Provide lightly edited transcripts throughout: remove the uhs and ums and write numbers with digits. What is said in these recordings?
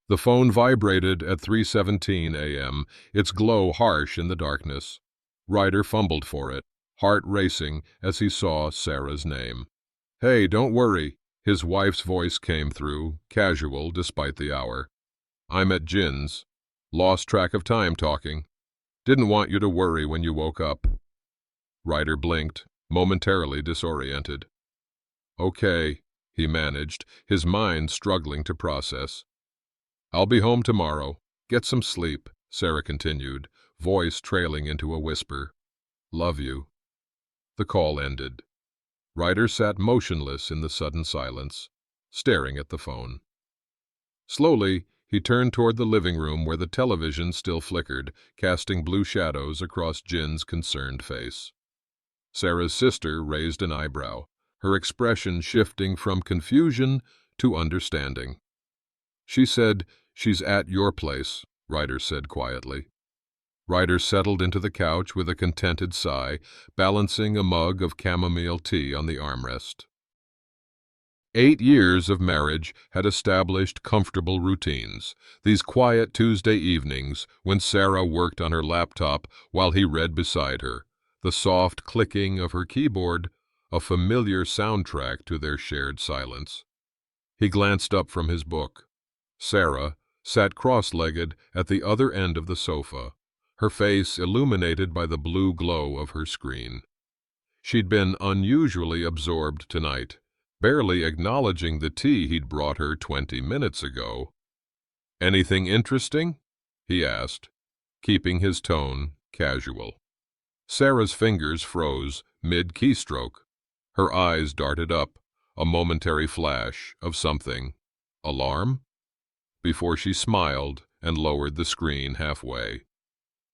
The phone vibrated at 3:17 a.m., its glow harsh in the darkness. Ryder fumbled for it, heart racing as he saw Sarah's name. "Hey, don't worry," his wife's voice came through, casual despite the hour. "I'm at Jin's. Lost track of time talking. Didn't want you to worry when you woke up." Ryder blinked, momentarily disoriented. "Okay," he managed, his mind struggling to process. "I'll be home tomorrow. Get some sleep," Sarah continued, voice trailing into a whisper. "Love you." The call ended. Ryder sat motionless in the sudden silence, staring at the phone. Slowly, he turned toward the living room where the television still flickered, casting blue shadows across Jin's concerned face. Sarah's sister raised an eyebrow, her expression shifting from confusion to understanding. "She said she's at your place," Ryder said quietly. Ryder settled into the couch with a contented sigh, balancing a mug of chamomile tea on the armrest. 8 years of marriage had established comfortable routines. These quiet Tuesday evenings, when Sarah worked on her laptop while he read beside her, the soft clicking of her keyboard, a familiar soundtrack to their shared silence. He glanced up from his book. Sarah sat cross-legged at the other end of the sofa, her face illuminated by the blue glow of her screen. She'd been unusually absorbed tonight, barely acknowledging the tea he'd brought her 20 minutes ago. "Anything interesting?" he asked, keeping his tone casual. Sarah's fingers froze mid-keystroke. Her eyes darted up, a momentary flash of something. Alarm? Before she smiled and lowered the screen halfway.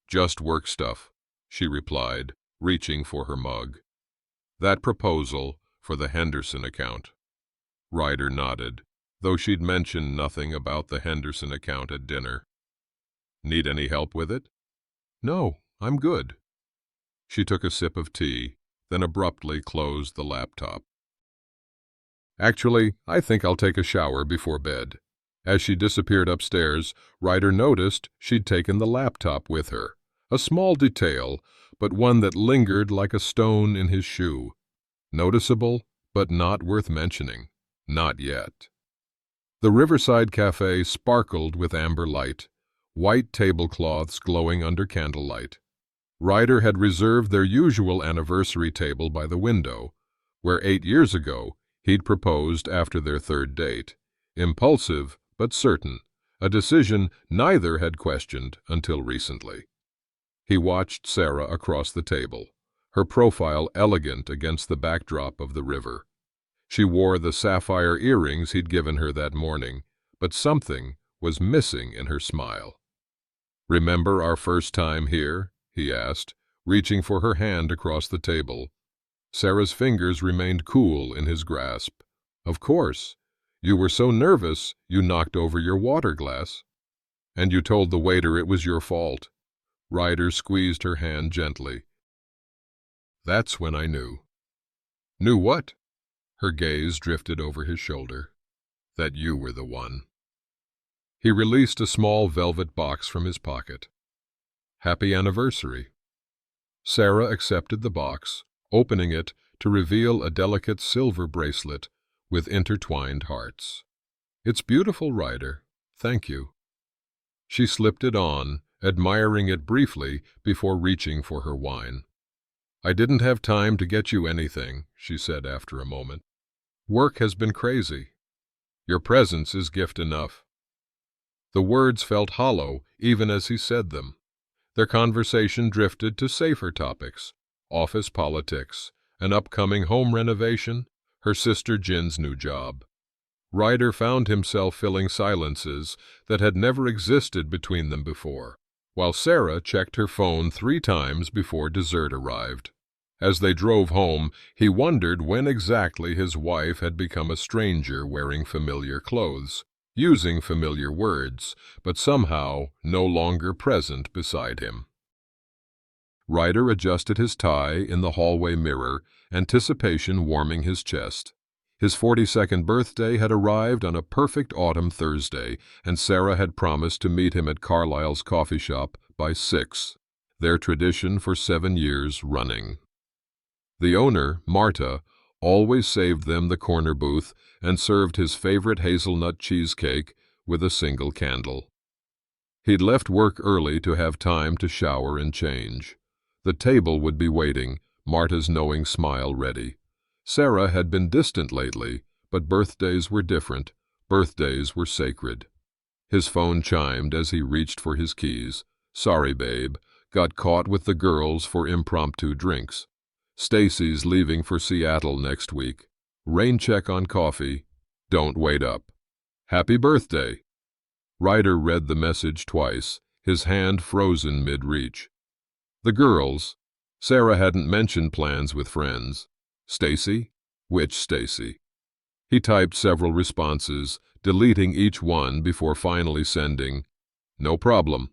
"Just work stuff," she replied, reaching for her mug. "That proposal for the Henderson account." Ryder nodded, though she'd mentioned nothing about the Henderson account at dinner. "Need any help with it?" "No, I'm good." She took a sip of tea, then abruptly closed the laptop. "Actually, I think I'll take a shower before bed." As she disappeared upstairs, Ryder noticed she'd taken the laptop with her, a small detail, but one that lingered like a stone in his shoe. Noticeable, but not worth mentioning. Not yet. The Riverside Cafe sparkled with amber light, white tablecloths glowing under candlelight. Ryder had reserved their usual anniversary table by the window, where 8 years ago he'd proposed after their third date. Impulsive, but certain, a decision neither had questioned until recently. He watched Sarah across the table, her profile elegant against the backdrop of the river. She wore the sapphire earrings he'd given her that morning, but something was missing in her smile. "Remember our first time here?" he asked, reaching for her hand across the table. Sarah's fingers remained cool in his grasp. "Of course. You were so nervous you knocked over your water glass. And you told the waiter it was your fault." Ryder squeezed her hand gently. "That's when I knew." "Knew what?" Her gaze drifted over his shoulder. "That you were the one." He released a small velvet box from his pocket. "Happy anniversary." Sarah accepted the box, opening it to reveal a delicate silver bracelet with intertwined hearts. "It's beautiful, Ryder. Thank you." She slipped it on, admiring it briefly before reaching for her wine. "I didn't have time to get you anything," she said after a moment. "Work has been crazy. Your presence is gift enough." The words felt hollow even as he said them. Their conversation drifted to safer topics: office politics, an upcoming home renovation, her sister Jin's new job. Ryder found himself filling silences that had never existed between them before, while Sarah checked her phone 3 times before dessert arrived. As they drove home, he wondered when exactly his wife had become a stranger wearing familiar clothes, using familiar words, but somehow no longer present beside him. Ryder adjusted his tie in the hallway mirror, anticipation warming his chest. His 42nd birthday had arrived on a perfect autumn Thursday, and Sarah had promised to meet him at Carlyle's coffee shop by 6, their tradition for 7 years running. The owner, Marta, always saved them the corner booth and served his favorite hazelnut cheesecake with a single candle. He'd left work early to have time to shower and change. The table would be waiting, Marta's knowing smile ready. Sarah had been distant lately, but birthdays were different. Birthdays were sacred. His phone chimed as he reached for his keys. "Sorry, babe. Got caught with the girls for impromptu drinks. Stacy's leaving for Seattle next week. Rain check on coffee. Don't wait up. Happy birthday." Ryder read the message twice, his hand frozen mid-reach. The girls. Sarah hadn't mentioned plans with friends. Stacy? Which Stacy? He typed several responses, deleting each one before finally sending, "No problem.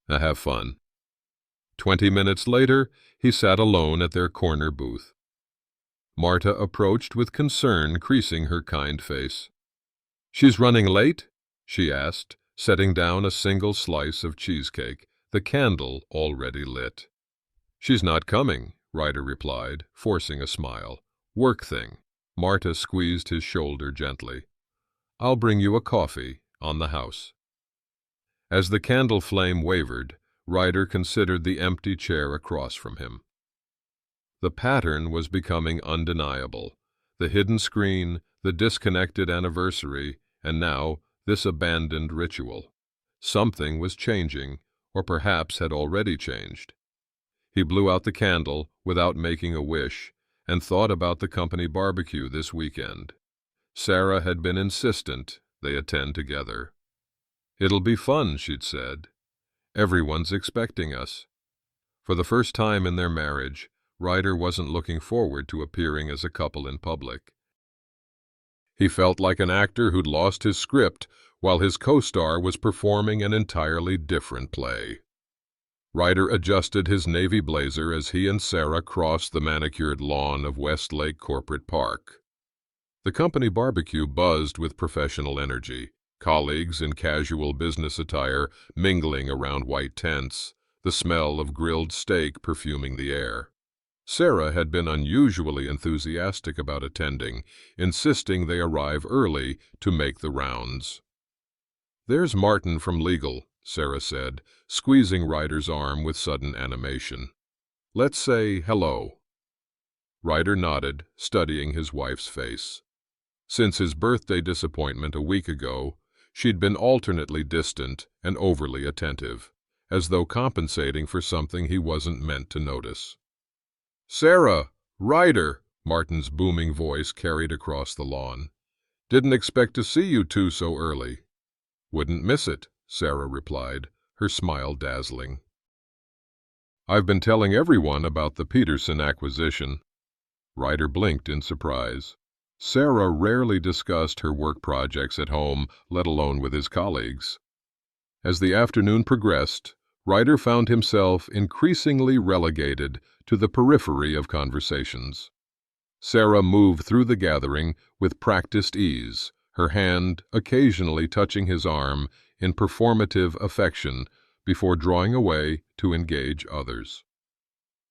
Have fun." 20 minutes later, he sat alone at their corner booth. Marta approached with concern creasing her kind face. "She's running late?" she asked, setting down a single slice of cheesecake, the candle already lit. "She's not coming," Ryder replied, forcing a smile. "Work thing." Marta squeezed his shoulder gently. "I'll bring you a coffee on the house." As the candle flame wavered, Ryder considered the empty chair across from him. The pattern was becoming undeniable. The hidden screen, the disconnected anniversary, and now this abandoned ritual. Something was changing, or perhaps had already changed. He blew out the candle without making a wish and thought about the company barbecue this weekend. Sarah had been insistent they attend together. "It'll be fun," she'd said. "Everyone's expecting us." For the first time in their marriage, Ryder wasn't looking forward to appearing as a couple in public. He felt like an actor who'd lost his script while his co-star was performing an entirely different play. Ryder adjusted his navy blazer as he and Sarah crossed the manicured lawn of Westlake Corporate Park. The company barbecue buzzed with professional energy, colleagues in casual business attire mingling around white tents, the smell of grilled steak perfuming the air. Sarah had been unusually enthusiastic about attending, insisting they arrive early to make the rounds. "There's Martin from legal," Sarah said, squeezing Ryder's arm with sudden animation. "Let's say hello." Ryder nodded, studying his wife's face. Since his birthday disappointment a week ago, she'd been alternately distant and overly attentive, as though compensating for something he wasn't meant to notice. "Sarah! Ryder!" Martin's booming voice carried across the lawn. "Didn't expect to see you two so early." "Wouldn't miss it," Sarah replied, her smile dazzling. "I've been telling everyone about the Peterson acquisition." Ryder blinked in surprise. Sarah rarely discussed her work projects at home, let alone with his colleagues. As the afternoon progressed, Ryder found himself increasingly relegated to the periphery of conversations. Sarah moved through the gathering with practiced ease, her hand occasionally touching his arm in performative affection before drawing away to engage others.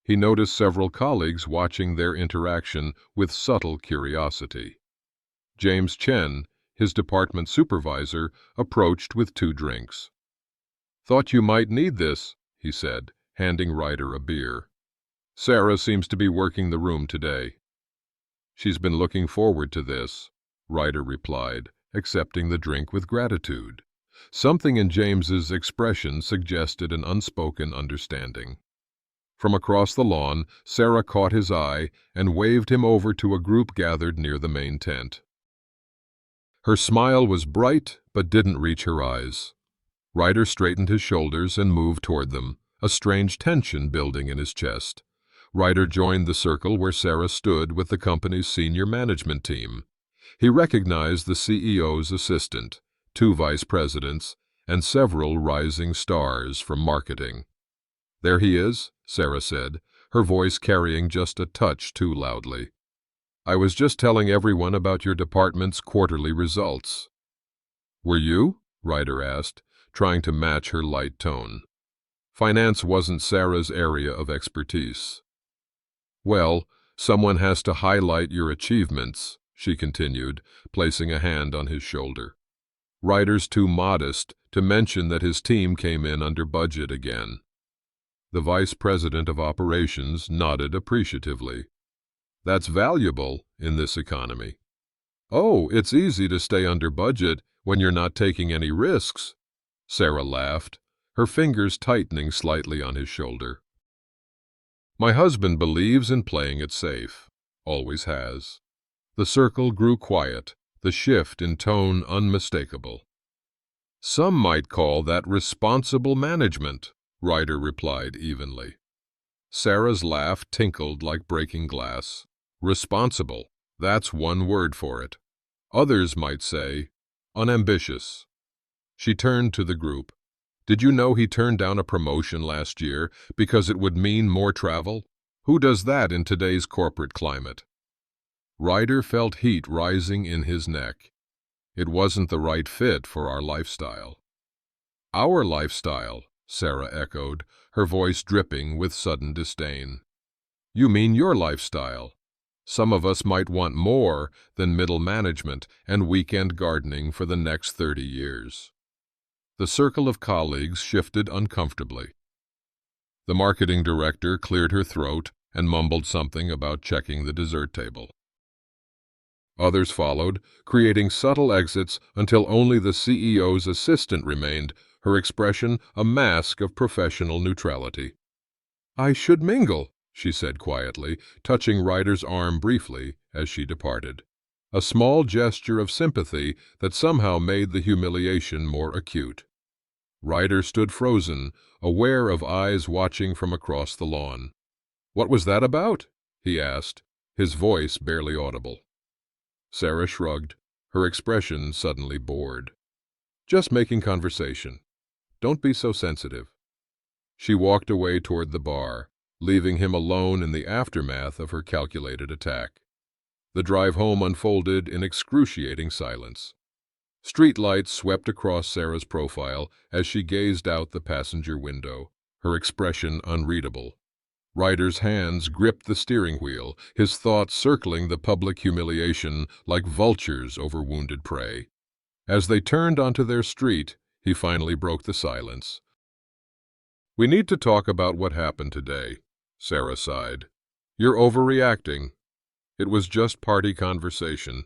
He noticed several colleagues watching their interaction with subtle curiosity. James Chen, his department supervisor, approached with 2 drinks. "Thought you might need this," he said, handing Ryder a beer. "Sarah seems to be working the room today." "She's been looking forward to this," Ryder replied, accepting the drink with gratitude. Something in James's expression suggested an unspoken understanding. From across the lawn, Sarah caught his eye and waved him over to a group gathered near the main tent. Her smile was bright but didn't reach her eyes. Ryder straightened his shoulders and moved toward them, a strange tension building in his chest. Ryder joined the circle where Sarah stood with the company's senior management team. He recognized the CEO's assistant, 2 vice presidents, and several rising stars from marketing. "There he is," Sarah said, her voice carrying just a touch too loudly. I was just telling everyone about your department's quarterly results. Were you? Ryder asked, trying to match her light tone. Finance wasn't Sarah's area of expertise. Well, someone has to highlight your achievements, she continued, placing a hand on his shoulder. Ryder's too modest to mention that his team came in under budget again. The vice president of operations nodded appreciatively. That's valuable in this economy. Oh, it's easy to stay under budget when you're not taking any risks, Sarah laughed, her fingers tightening slightly on his shoulder. My husband believes in playing it safe. Always has. The circle grew quiet, the shift in tone unmistakable. Some might call that responsible management, Ryder replied evenly. Sarah's laugh tinkled like breaking glass. Responsible, that's one word for it. Others might say, unambitious. She turned to the group. Did you know he turned down a promotion last year because it would mean more travel? Who does that in today's corporate climate? Ryder felt heat rising in his neck. It wasn't the right fit for our lifestyle. Our lifestyle, Sarah echoed, her voice dripping with sudden disdain. You mean your lifestyle. Some of us might want more than middle management and weekend gardening for the next 30 years. The circle of colleagues shifted uncomfortably. The marketing director cleared her throat and mumbled something about checking the dessert table. Others followed, creating subtle exits until only the CEO's assistant remained, her expression a mask of professional neutrality. I should mingle, she said quietly, touching Ryder's arm briefly as she departed. A small gesture of sympathy that somehow made the humiliation more acute. Ryder stood frozen, aware of eyes watching from across the lawn. What was that about? He asked, his voice barely audible. Sarah shrugged, her expression suddenly bored. Just making conversation. Don't be so sensitive. She walked away toward the bar, leaving him alone in the aftermath of her calculated attack. The drive home unfolded in excruciating silence. Street lights swept across Sarah's profile as she gazed out the passenger window, her expression unreadable. Ryder's hands gripped the steering wheel, his thoughts circling the public humiliation like vultures over wounded prey. As they turned onto their street, he finally broke the silence. We need to talk about what happened today, Sarah sighed. You're overreacting. It was just party conversation.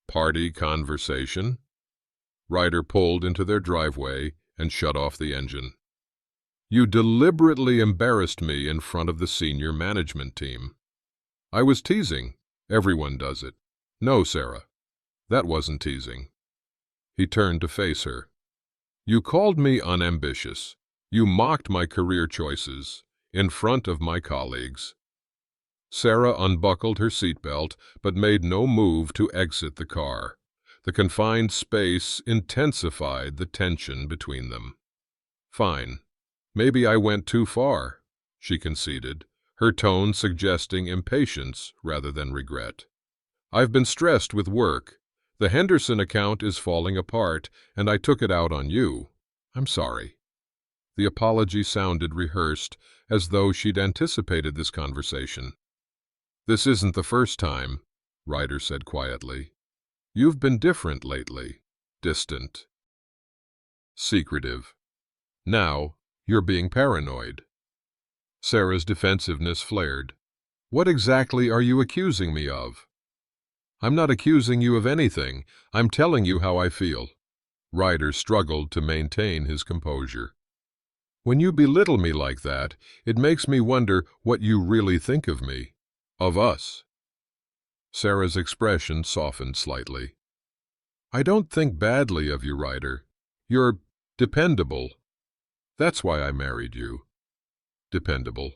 Party conversation? Ryder pulled into their driveway and shut off the engine. You deliberately embarrassed me in front of the senior management team. I was teasing. Everyone does it. No, Sarah. That wasn't teasing. He turned to face her. You called me unambitious. You mocked my career choices in front of my colleagues. Sarah unbuckled her seatbelt but made no move to exit the car. The confined space intensified the tension between them. Fine. Maybe I went too far, she conceded, her tone suggesting impatience rather than regret. I've been stressed with work. The Henderson account is falling apart, and I took it out on you. I'm sorry. The apology sounded rehearsed, as though she'd anticipated this conversation. This isn't the first time, Ryder said quietly. You've been different lately. Distant. Secretive. Now, you're being paranoid. Sarah's defensiveness flared. What exactly are you accusing me of? I'm not accusing you of anything. I'm telling you how I feel. Ryder struggled to maintain his composure. When you belittle me like that, it makes me wonder what you really think of me. Of us. Sarah's expression softened slightly. I don't think badly of you, Ryder. You're dependable. That's why I married you. Dependable.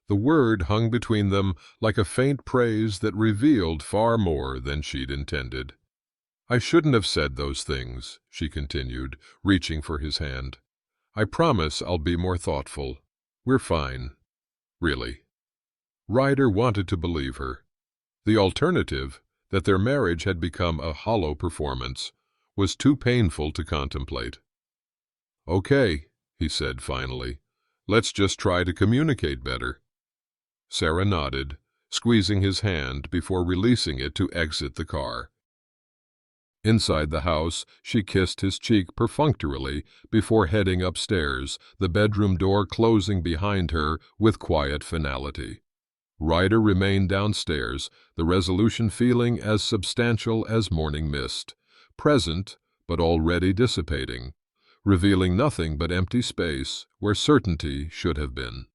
The word hung between them like a faint praise that revealed far more than she'd intended. I shouldn't have said those things, she continued, reaching for his hand. I promise I'll be more thoughtful. We're fine. Really. Ryder wanted to believe her. The alternative, that their marriage had become a hollow performance, was too painful to contemplate. "Okay," he said finally. "Let's just try to communicate better." Sarah nodded, squeezing his hand before releasing it to exit the car. Inside the house, she kissed his cheek perfunctorily before heading upstairs, the bedroom door closing behind her with quiet finality. Ryder remained downstairs, the resolution feeling as substantial as morning mist, present but already dissipating, revealing nothing but empty space where certainty should have been.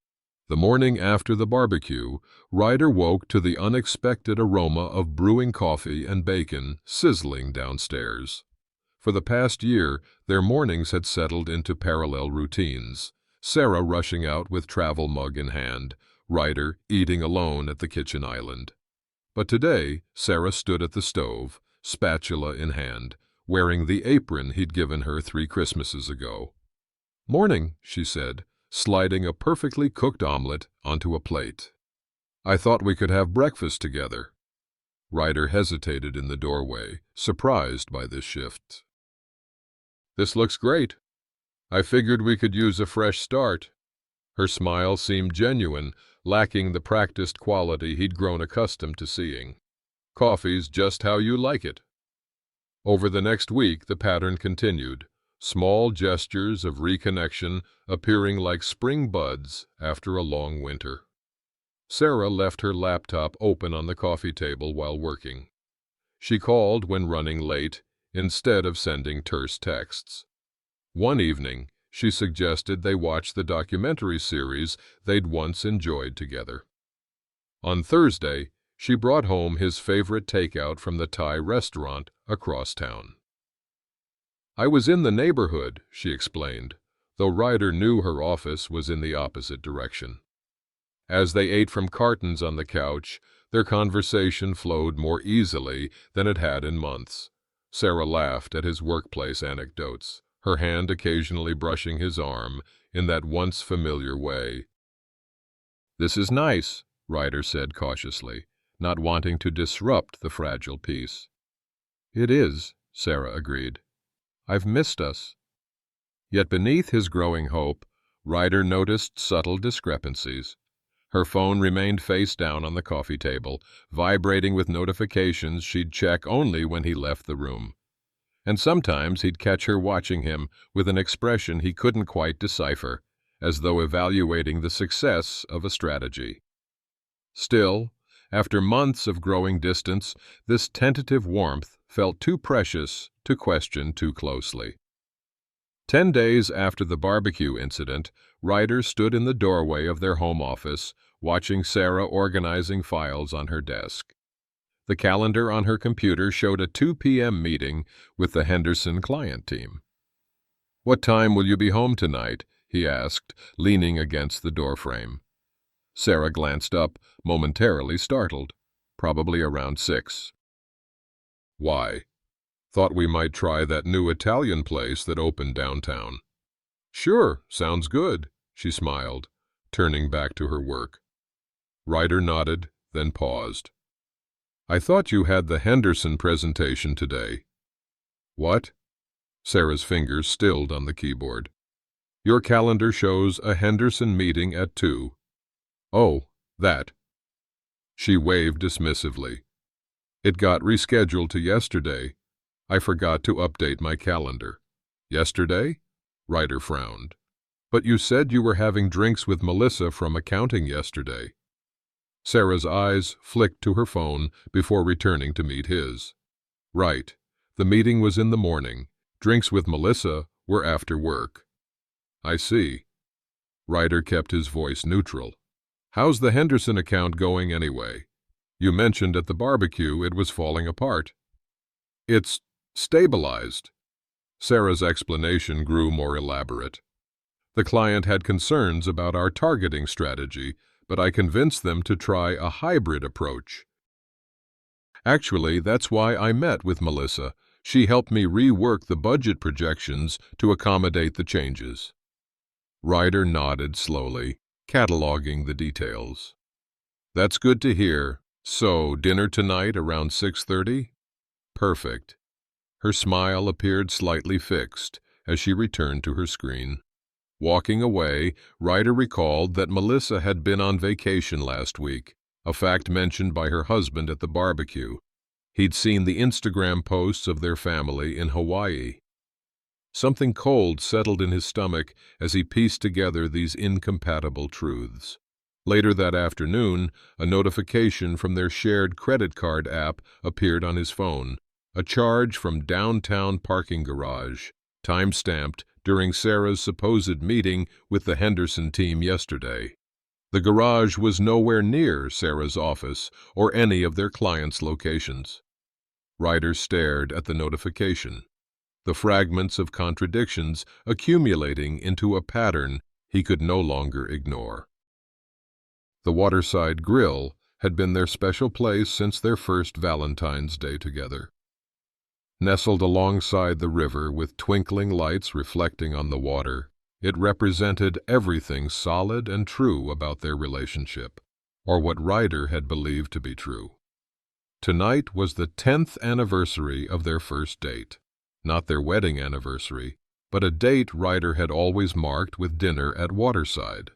The morning after the barbecue, Ryder woke to the unexpected aroma of brewing coffee and bacon sizzling downstairs. For the past year, their mornings had settled into parallel routines, Sarah rushing out with travel mug in hand, Ryder eating alone at the kitchen island. But today, Sarah stood at the stove, spatula in hand, wearing the apron he'd given her 3 Christmases ago. "Morning," she said, sliding a perfectly cooked omelet onto a plate. "I thought we could have breakfast together." Ryder hesitated in the doorway, surprised by this shift. "This looks great. I figured we could use a fresh start." Her smile seemed genuine, lacking the practiced quality he'd grown accustomed to seeing. "Coffee's just how you like it." Over the next week, the pattern continued, small gestures of reconnection appearing like spring buds after a long winter. Sarah left her laptop open on the coffee table while working. She called when running late, instead of sending terse texts. One evening, she suggested they watch the documentary series they'd once enjoyed together. On Thursday, she brought home his favorite takeout from the Thai restaurant across town. "I was in the neighborhood," she explained, though Ryder knew her office was in the opposite direction. As they ate from cartons on the couch, their conversation flowed more easily than it had in months. Sarah laughed at his workplace anecdotes, her hand occasionally brushing his arm in that once familiar way. "This is nice," Ryder said cautiously, not wanting to disrupt the fragile peace. "It is," Sarah agreed. "I've missed us." Yet beneath his growing hope, Ryder noticed subtle discrepancies. Her phone remained face down on the coffee table, vibrating with notifications she'd check only when he left the room. And sometimes he'd catch her watching him with an expression he couldn't quite decipher, as though evaluating the success of a strategy. Still, after months of growing distance, this tentative warmth felt too precious to question too closely. 10 days after the barbecue incident, Ryder stood in the doorway of their home office, watching Sarah organizing files on her desk. The calendar on her computer showed a 2 p.m. meeting with the Henderson client team. "What time will you be home tonight?" he asked, leaning against the doorframe. Sarah glanced up, momentarily startled. "Probably around 6. "Why?" "Thought we might try that new Italian place that opened downtown." "Sure, sounds good," she smiled, turning back to her work. Ryder nodded, then paused. "I thought you had the Henderson presentation today." "What?" Sarah's fingers stilled on the keyboard. "Your calendar shows a Henderson meeting at 2. "Oh, that." She waved dismissively. "It got rescheduled to yesterday. I forgot to update my calendar." "Yesterday?" Ryder frowned. "But you said you were having drinks with Melissa from accounting yesterday." Sarah's eyes flicked to her phone before returning to meet his. "Right. The meeting was in the morning. Drinks with Melissa were after work." "I see." Ryder kept his voice neutral. "How's the Henderson account going anyway? You mentioned at the barbecue it was falling apart." "It's stabilized." Sarah's explanation grew more elaborate. "The client had concerns about our targeting strategy, but I convinced them to try a hybrid approach. Actually, that's why I met with Melissa. She helped me rework the budget projections to accommodate the changes." Ryder nodded slowly, cataloging the details. "That's good to hear," So, dinner tonight around 6:30? Perfect. Her smile appeared slightly fixed as she returned to her screen. Walking away, Ryder recalled that Melissa had been on vacation last week, a fact mentioned by her husband at the barbecue. He'd seen the Instagram posts of their family in Hawaii. Something cold settled in his stomach as he pieced together these incompatible truths. Later that afternoon, a notification from their shared credit card app appeared on his phone, a charge from downtown parking garage, time-stamped during Sarah's supposed meeting with the Henderson team yesterday. The garage was nowhere near Sarah's office or any of their clients' locations. Ryder stared at the notification, the fragments of contradictions accumulating into a pattern he could no longer ignore. The Waterside Grill had been their special place since their first Valentine's Day together. Nestled alongside the river with twinkling lights reflecting on the water, it represented everything solid and true about their relationship, or what Ryder had believed to be true. Tonight was the 10th anniversary of their first date. Not their wedding anniversary, but a date Ryder had always marked with dinner at Waterside.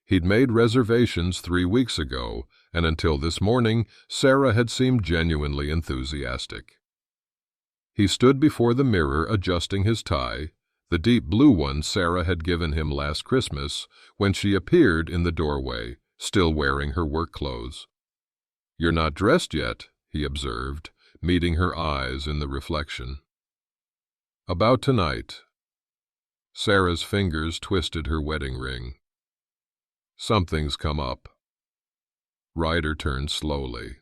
He'd made reservations 3 weeks ago, and until this morning, Sarah had seemed genuinely enthusiastic. He stood before the mirror adjusting his tie, the deep blue one Sarah had given him last Christmas, when she appeared in the doorway, still wearing her work clothes. "You're not dressed yet," he observed, meeting her eyes in the reflection. "About tonight." Sarah's fingers twisted her wedding ring. "Something's come up." Ryder turned slowly.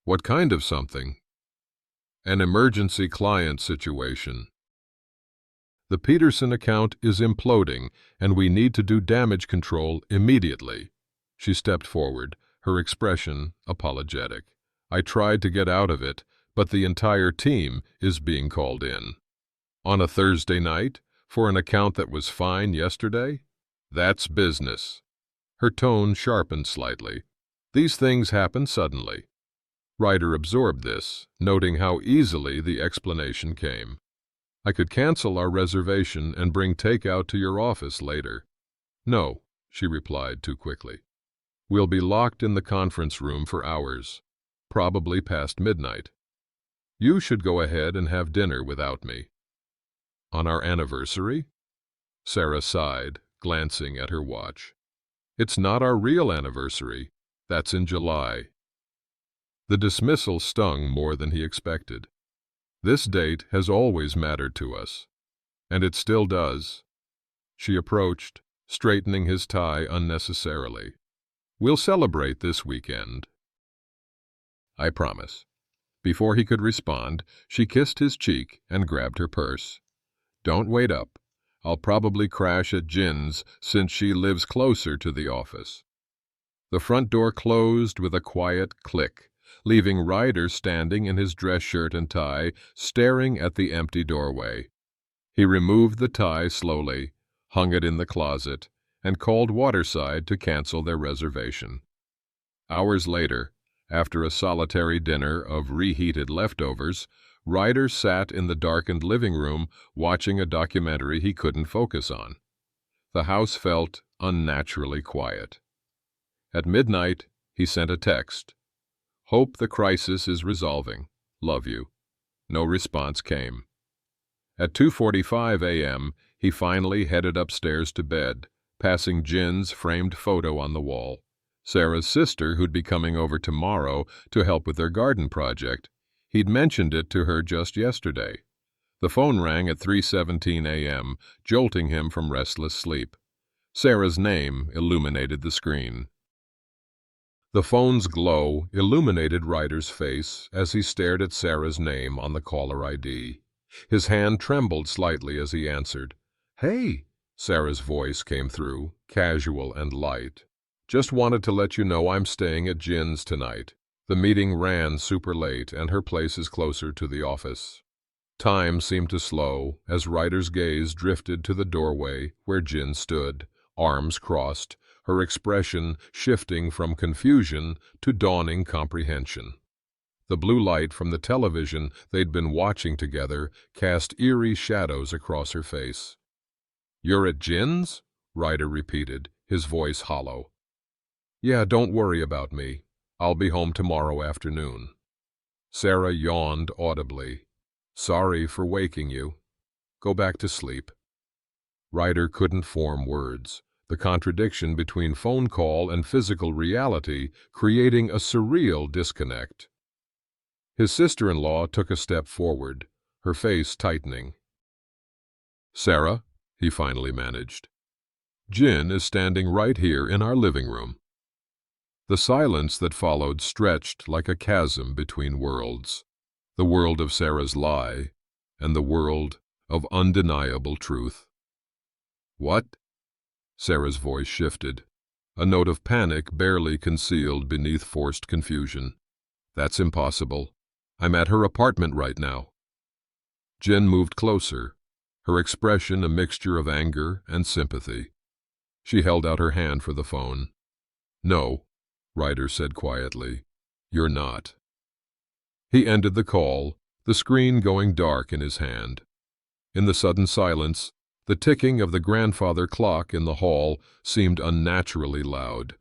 "What kind of something?" "An emergency client situation. The Peterson account is imploding, and we need to do damage control immediately." She stepped forward, her expression apologetic. "I tried to get out of it, but the entire team is being called in." "On a Thursday night? For an account that was fine yesterday? That's business." Her tone sharpened slightly. "These things happen suddenly." Ryder absorbed this, noting how easily the explanation came. "I could cancel our reservation and bring takeout to your office later." "No," she replied too quickly. "We'll be locked in the conference room for hours, probably past midnight. You should go ahead and have dinner without me." "On our anniversary?" Sarah sighed, glancing at her watch. "It's not our real anniversary. That's in July." The dismissal stung more than he expected. "This date has always mattered to us, and it still does." She approached, straightening his tie unnecessarily. "We'll celebrate this weekend." "I promise." Before he could respond, she kissed his cheek and grabbed her purse. "Don't wait up. I'll probably crash at Jin's since she lives closer to the office." The front door closed with a quiet click, leaving Ryder standing in his dress shirt and tie, staring at the empty doorway. He removed the tie slowly, hung it in the closet, and called Waterside to cancel their reservation. Hours later, after a solitary dinner of reheated leftovers, Ryder sat in the darkened living room watching a documentary he couldn't focus on. The house felt unnaturally quiet. At midnight, he sent a text. "Hope the crisis is resolving. Love you." No response came. At 2:45 a.m., he finally headed upstairs to bed, passing Jin's framed photo on the wall. Sarah's sister, who'd be coming over tomorrow to help with their garden project. He'd mentioned it to her just yesterday. The phone rang at 3:17 a.m., jolting him from restless sleep. Sarah's name illuminated the screen. The phone's glow illuminated Ryder's face as he stared at Sarah's name on the caller ID. His hand trembled slightly as he answered. "Hey," Sarah's voice came through, casual and light. "Just wanted to let you know I'm staying at Jin's tonight. The meeting ran super late and her place is closer to the office." Time seemed to slow as Ryder's gaze drifted to the doorway where Jin stood, arms crossed, her expression shifting from confusion to dawning comprehension. The blue light from the television they'd been watching together cast eerie shadows across her face. "You're at Jin's?" Ryder repeated, his voice hollow. "Yeah, don't worry about me. I'll be home tomorrow afternoon." Sarah yawned audibly. "Sorry for waking you. Go back to sleep." Ryder couldn't form words, the contradiction between phone call and physical reality creating a surreal disconnect. His sister-in-law took a step forward, her face tightening. "Sarah," he finally managed, "Jin is standing right here in our living room." The silence that followed stretched like a chasm between worlds, the world of Sarah's lie and the world of undeniable truth. "What?" Sarah's voice shifted, a note of panic barely concealed beneath forced confusion. "That's impossible. I'm at her apartment right now." Jin moved closer, her expression a mixture of anger and sympathy. She held out her hand for the phone. "No," Ryder said quietly, "you're not." He ended the call, the screen going dark in his hand. In the sudden silence, the ticking of the grandfather clock in the hall seemed unnaturally loud.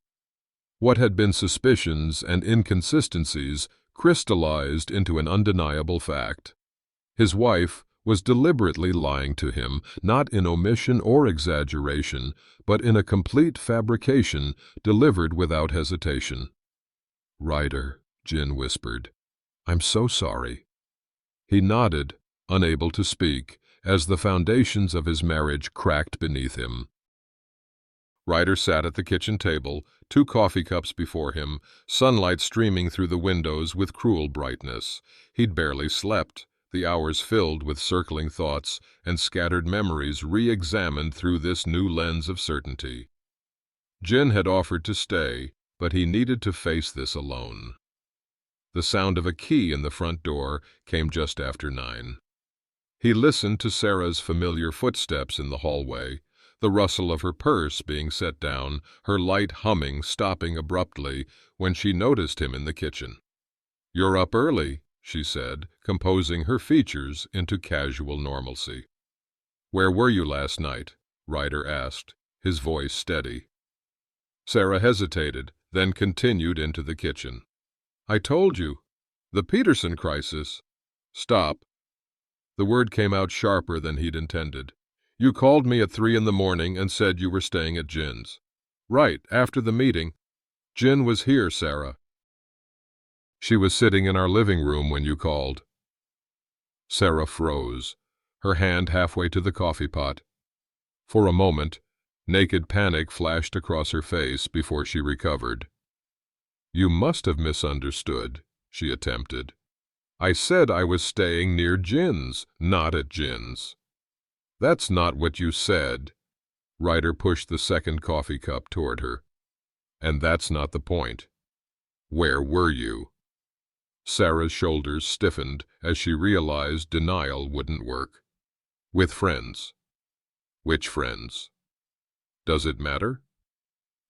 What had been suspicions and inconsistencies crystallized into an undeniable fact. His wife was deliberately lying to him, not in omission or exaggeration, but in a complete fabrication delivered without hesitation. "Ryder," Jin whispered, "I'm so sorry." He nodded, unable to speak, as the foundations of his marriage cracked beneath him. Ryder sat at the kitchen table, 2 coffee cups before him, sunlight streaming through the windows with cruel brightness. He'd barely slept, the hours filled with circling thoughts and scattered memories re-examined through this new lens of certainty. Jin had offered to stay, but he needed to face this alone. The sound of a key in the front door came just after 9. He listened to Sarah's familiar footsteps in the hallway, the rustle of her purse being set down, her light humming stopping abruptly when she noticed him in the kitchen. "You're up early," she said, composing her features into casual normalcy. "Where were you last night?" Ryder asked, his voice steady. Sarah hesitated, then continued into the kitchen. "I told you. The Peterson crisis." "Stop." The word came out sharper than he'd intended. "You called me at 3 in the morning and said you were staying at Jin's." "Right, after the meeting. Jin was here, Sarah." "She was sitting in our living room when you called." Sarah froze, her hand halfway to the coffee pot. For a moment, naked panic flashed across her face before she recovered. "You must have misunderstood," she attempted. "I said I was staying near Jin's, not at Jin's." "That's not what you said." Ryder pushed the second coffee cup toward her. "And that's not the point. Where were you?" Sarah's shoulders stiffened as she realized denial wouldn't work. "With friends." "Which friends?" "Does it matter?"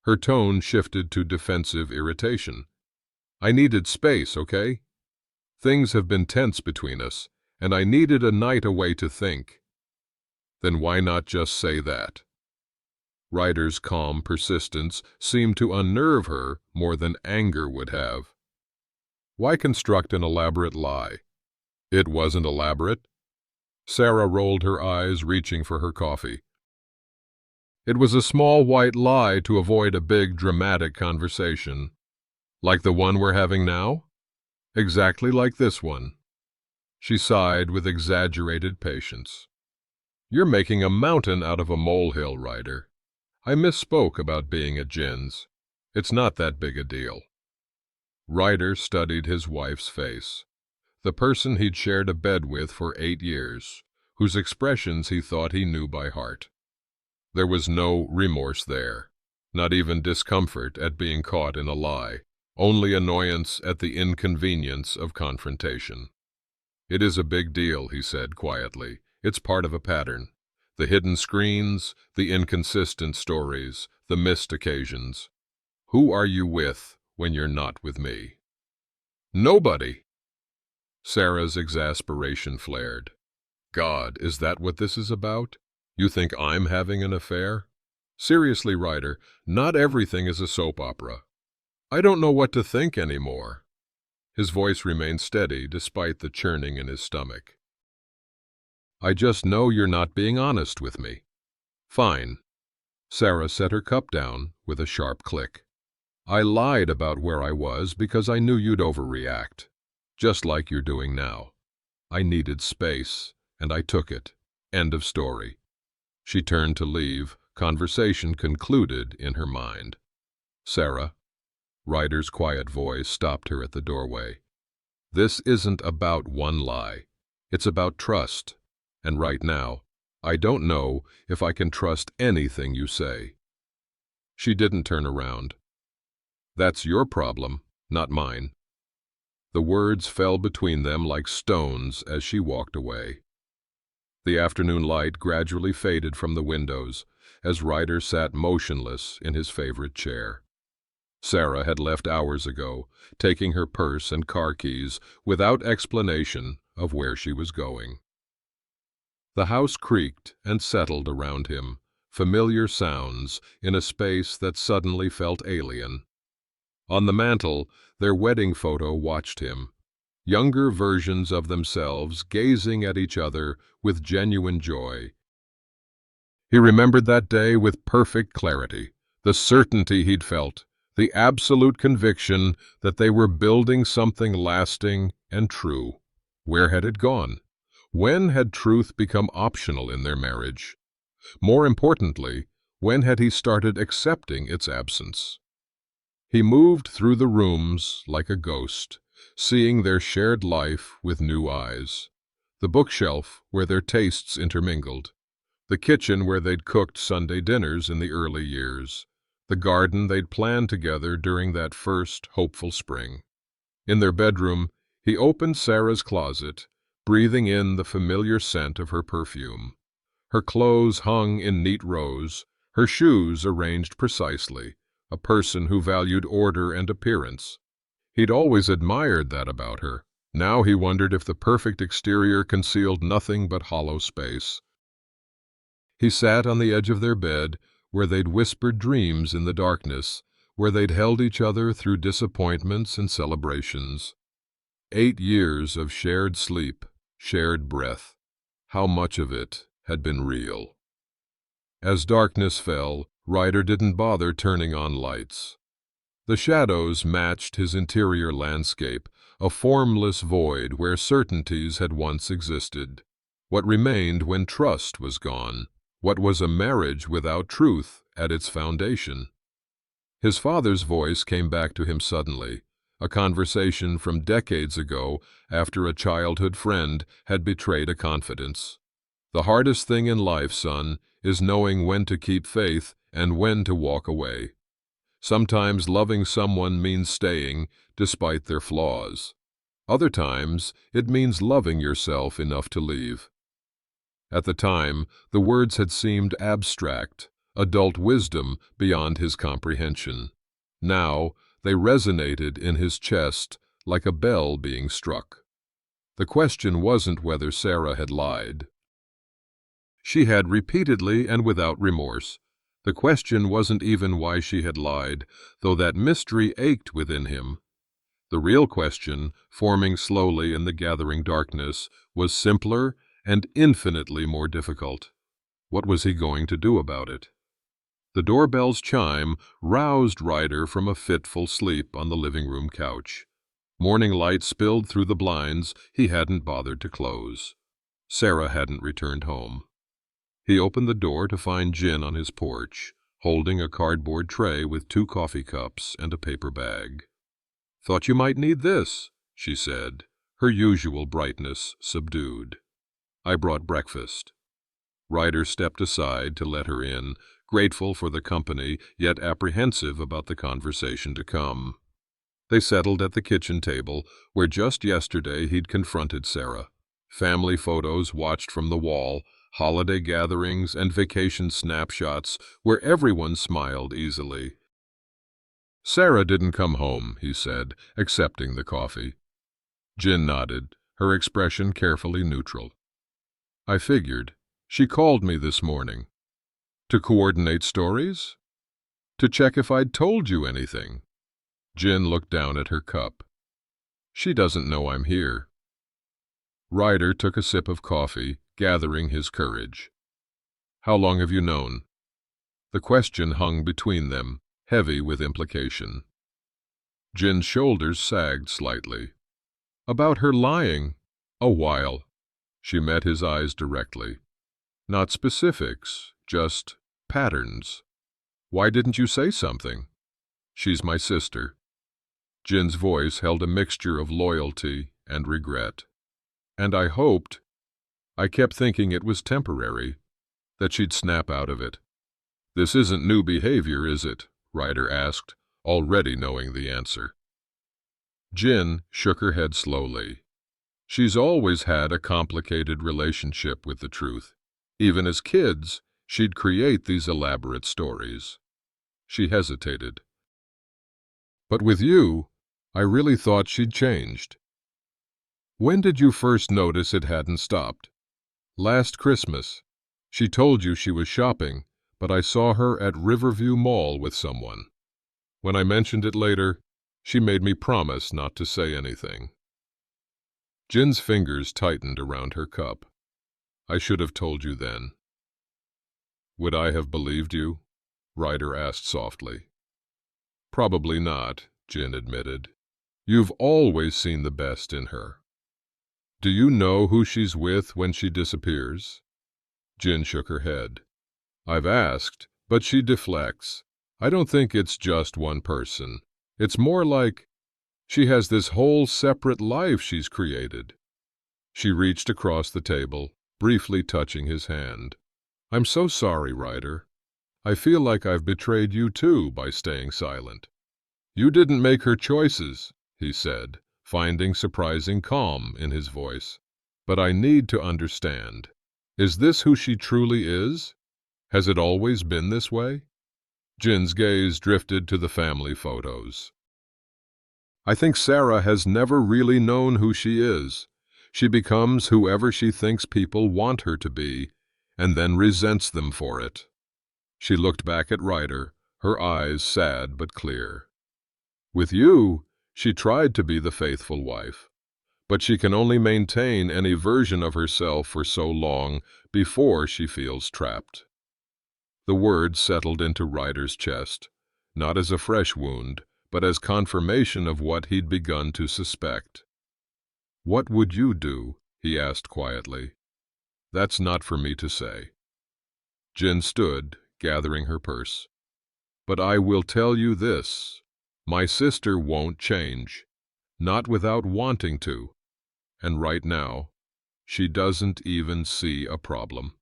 Her tone shifted to defensive irritation. "I needed space, okay? Things have been tense between us, and I needed a night away to think." "Then why not just say that?" Ryder's calm persistence seemed to unnerve her more than anger would have. "Why construct an elaborate lie?" "It wasn't elaborate." Sarah rolled her eyes, reaching for her coffee. "It was a small white lie to avoid a big, dramatic conversation. Like the one we're having now? Exactly like this one." She sighed with exaggerated patience. "You're making a mountain out of a molehill, Ryder. I misspoke about being at Jin's. It's not that big a deal." Ryder studied his wife's face, the person he'd shared a bed with for 8 years, whose expressions he thought he knew by heart. There was no remorse there, not even discomfort at being caught in a lie, only annoyance at the inconvenience of confrontation. "It is a big deal," he said quietly. "It's part of a pattern. The hidden screens, the inconsistent stories, the missed occasions. Who are you with when you're not with me? Nobody! Sarah's exasperation flared. God, is that what this is about? You think I'm having an affair? Seriously, Ryder, not everything is a soap opera. I don't know what to think anymore. His voice remained steady despite the churning in his stomach. I just know you're not being honest with me. Fine. Sarah set her cup down with a sharp click. I lied about where I was because I knew you'd overreact, just like you're doing now. I needed space, and I took it. End of story. She turned to leave, conversation concluded in her mind. Sarah, Ryder's quiet voice stopped her at the doorway. This isn't about one lie. It's about trust. And right now, I don't know if I can trust anything you say. She didn't turn around. That's your problem, not mine. The words fell between them like stones as she walked away. The afternoon light gradually faded from the windows as Ryder sat motionless in his favorite chair. Sarah had left hours ago, taking her purse and car keys without explanation of where she was going. The house creaked and settled around him, familiar sounds in a space that suddenly felt alien. On the mantel, their wedding photo watched him, younger versions of themselves gazing at each other with genuine joy. He remembered that day with perfect clarity, the certainty he'd felt, the absolute conviction that they were building something lasting and true. Where had it gone? When had truth become optional in their marriage? More importantly, when had he started accepting its absence? He moved through the rooms like a ghost, seeing their shared life with new eyes. The bookshelf where their tastes intermingled. The kitchen where they'd cooked Sunday dinners in the early years. The garden they'd planned together during that first hopeful spring. In their bedroom, he opened Sarah's closet, breathing in the familiar scent of her perfume. Her clothes hung in neat rows, her shoes arranged precisely, a person who valued order and appearance. He'd always admired that about her. Now he wondered if the perfect exterior concealed nothing but hollow space. He sat on the edge of their bed, where they'd whispered dreams in the darkness, where they'd held each other through disappointments and celebrations. 8 years of shared sleep, shared breath. How much of it had been real? As darkness fell, Ryder didn't bother turning on lights. The shadows matched his interior landscape, a formless void where certainties had once existed. What remained when trust was gone? What was a marriage without truth at its foundation? His father's voice came back to him suddenly, a conversation from decades ago after a childhood friend had betrayed a confidence. The hardest thing in life, son, is knowing when to keep faith and when to walk away. Sometimes loving someone means staying, despite their flaws. Other times, it means loving yourself enough to leave. At the time, the words had seemed abstract, adult wisdom beyond his comprehension. Now, they resonated in his chest like a bell being struck. The question wasn't whether Sarah had lied. She had repeatedly and without remorse. The question wasn't even why she had lied, though that mystery ached within him. The real question, forming slowly in the gathering darkness, was simpler and infinitely more difficult. What was he going to do about it? The doorbell's chime roused Ryder from a fitful sleep on the living room couch. Morning light spilled through the blinds he hadn't bothered to close. Sarah hadn't returned home. He opened the door to find Jin on his porch, holding a cardboard tray with 2 coffee cups and a paper bag. "Thought you might need this," she said, her usual brightness subdued. "I brought breakfast." Ryder stepped aside to let her in, grateful for the company, yet apprehensive about the conversation to come. They settled at the kitchen table, where just yesterday he'd confronted Sarah. Family photos watched from the wall, holiday gatherings, and vacation snapshots where everyone smiled easily. "Sarah didn't come home," he said, accepting the coffee. Jin nodded, her expression carefully neutral. "I figured. She called me this morning. To coordinate stories? To check if I'd told you anything?" Jin looked down at her cup. "She doesn't know I'm here." Ryder took a sip of coffee, gathering his courage. "How long have you known?" The question hung between them, heavy with implication. Jin's shoulders sagged slightly. "About her lying? A while." She met his eyes directly. "Not specifics, just patterns. Why didn't you say something?" "She's my sister." Jin's voice held a mixture of loyalty and regret. "And I kept thinking it was temporary, that she'd snap out of it." "This isn't new behavior, is it?" Ryder asked, already knowing the answer. Jin shook her head slowly. "She's always had a complicated relationship with the truth. Even as kids, she'd create these elaborate stories." She hesitated. "But with you, I really thought she'd changed." "When did you first notice it hadn't stopped?" "Last Christmas. She told you she was shopping, but I saw her at Riverview Mall with someone. When I mentioned it later, she made me promise not to say anything." Jin's fingers tightened around her cup. "I should have told you then." "Would I have believed you?" Ryder asked softly. "Probably not," Jin admitted. "You've always seen the best in her." "Do you know who she's with when she disappears?" Jin shook her head. "I've asked, but she deflects. I don't think it's just one person. It's more like she has this whole separate life she's created." She reached across the table, briefly touching his hand. "I'm so sorry, Ryder. I feel like I've betrayed you too by staying silent." "You didn't make her choices," he said, finding surprising calm in his voice. "But I need to understand. Is this who she truly is? Has it always been this way?" Jin's gaze drifted to the family photos. "I think Sarah has never really known who she is. She becomes whoever she thinks people want her to be, and then resents them for it." She looked back at Ryder, her eyes sad but clear. "With you, she tried to be the faithful wife, but she can only maintain any version of herself for so long before she feels trapped." The word settled into Ryder's chest, not as a fresh wound, but as confirmation of what he'd begun to suspect. "What would you do?" he asked quietly. "That's not for me to say." Jin stood, gathering her purse. "But I will tell you this. My sister won't change. Not without wanting to. And right now, she doesn't even see a problem."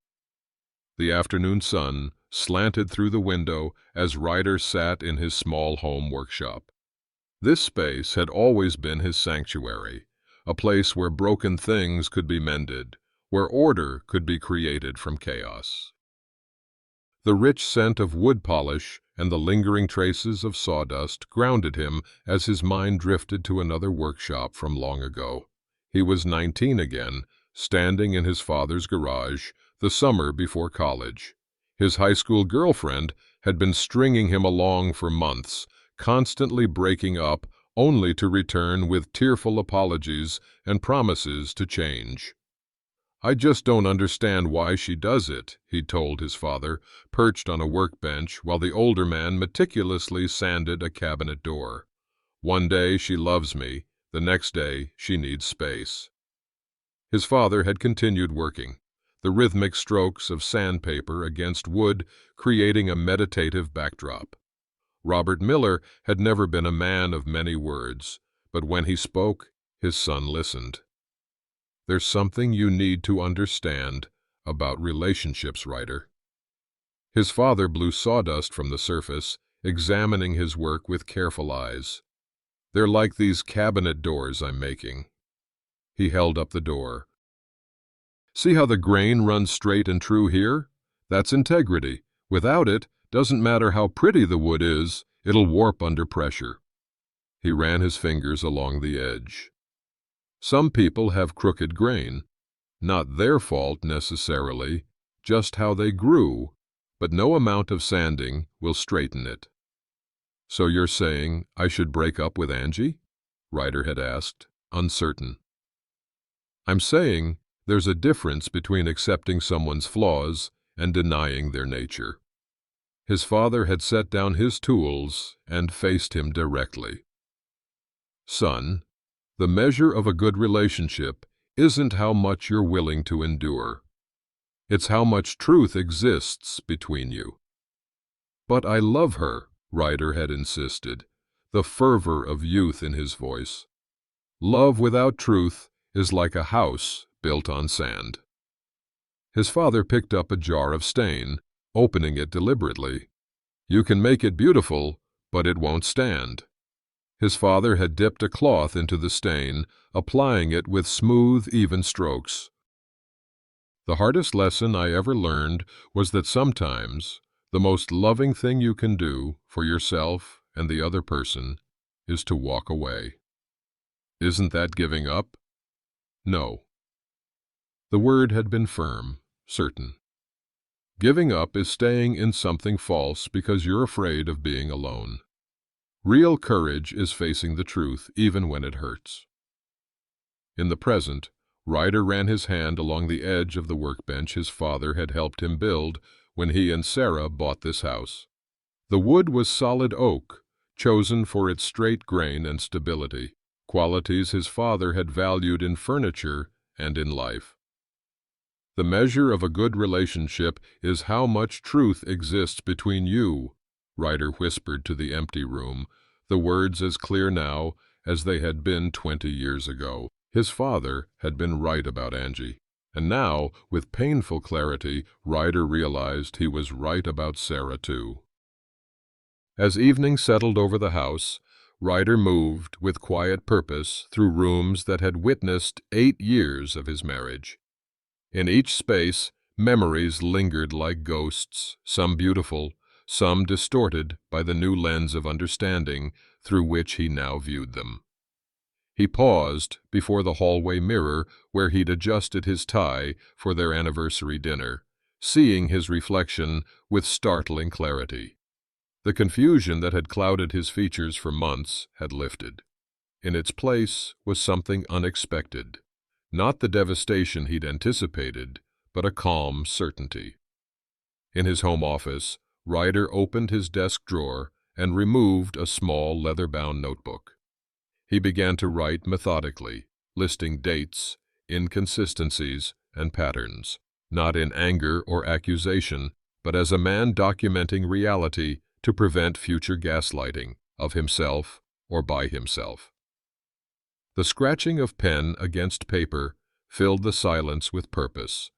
The afternoon sun slanted through the window as Ryder sat in his small home workshop. This space had always been his sanctuary, a place where broken things could be mended, where order could be created from chaos. The rich scent of wood polish and the lingering traces of sawdust grounded him as his mind drifted to another workshop from long ago. He was 19 again, standing in his father's garage, the summer before college. His high school girlfriend had been stringing him along for months, constantly breaking up, only to return with tearful apologies and promises to change. "I just don't understand why she does it," he told his father, perched on a workbench while the older man meticulously sanded a cabinet door. "One day she loves me, the next day she needs space." His father had continued working, the rhythmic strokes of sandpaper against wood creating a meditative backdrop. Robert Miller had never been a man of many words, but when he spoke, his son listened. "There's something you need to understand about relationships, Ryder." His father blew sawdust from the surface, examining his work with careful eyes. "They're like these cabinet doors I'm making." He held up the door. See how the grain runs straight and true here? That's integrity. Without it, doesn't matter how pretty the wood is, it'll warp under pressure. He ran his fingers along the edge. Some people have crooked grain. Not their fault necessarily, just how they grew, but no amount of sanding will straighten it. So you're saying I should break up with Angie? Ryder had asked, uncertain. I'm saying there's a difference between accepting someone's flaws and denying their nature. His father had set down his tools and faced him directly. Son, the measure of a good relationship isn't how much you're willing to endure. It's how much truth exists between you. But I love her, Ryder had insisted, the fervor of youth in his voice. Love without truth is like a house built on sand. His father picked up a jar of stain, opening it deliberately. You can make it beautiful, but it won't stand. His father had dipped a cloth into the stain, applying it with smooth, even strokes. The hardest lesson I ever learned was that sometimes the most loving thing you can do for yourself and the other person is to walk away. Isn't that giving up? No. The word had been firm, certain. Giving up is staying in something false because you're afraid of being alone. Real courage is facing the truth even when it hurts. In the present, Ryder ran his hand along the edge of the workbench his father had helped him build when he and Sarah bought this house. The wood was solid oak, chosen for its straight grain and stability, qualities his father had valued in furniture and in life. The measure of a good relationship is how much truth exists between you, Ryder whispered to the empty room, the words as clear now as they had been 20 years ago. His father had been right about Angie, and now, with painful clarity, Ryder realized he was right about Sarah too. As evening settled over the house, Ryder moved with quiet purpose through rooms that had witnessed 8 years of his marriage. In each space, memories lingered like ghosts, some beautiful, some distorted by the new lens of understanding through which he now viewed them. He paused before the hallway mirror where he'd adjusted his tie for their anniversary dinner, seeing his reflection with startling clarity. The confusion that had clouded his features for months had lifted. In its place was something unexpected, not the devastation he'd anticipated, but a calm certainty. In his home office, Ryder opened his desk drawer and removed a small leather-bound notebook. He began to write methodically, listing dates, inconsistencies, and patterns, not in anger or accusation, but as a man documenting reality to prevent future gaslighting of himself or by himself. The scratching of pen against paper filled the silence with purpose.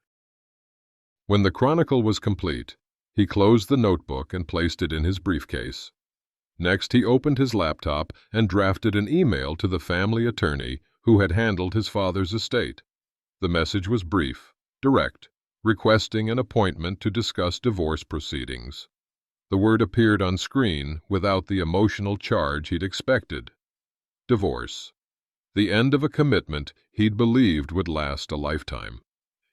When the chronicle was complete, he closed the notebook and placed it in his briefcase. Next, he opened his laptop and drafted an email to the family attorney who had handled his father's estate. The message was brief, direct, requesting an appointment to discuss divorce proceedings. The word appeared on screen without the emotional charge he'd expected. Divorce. The end of a commitment he'd believed would last a lifetime.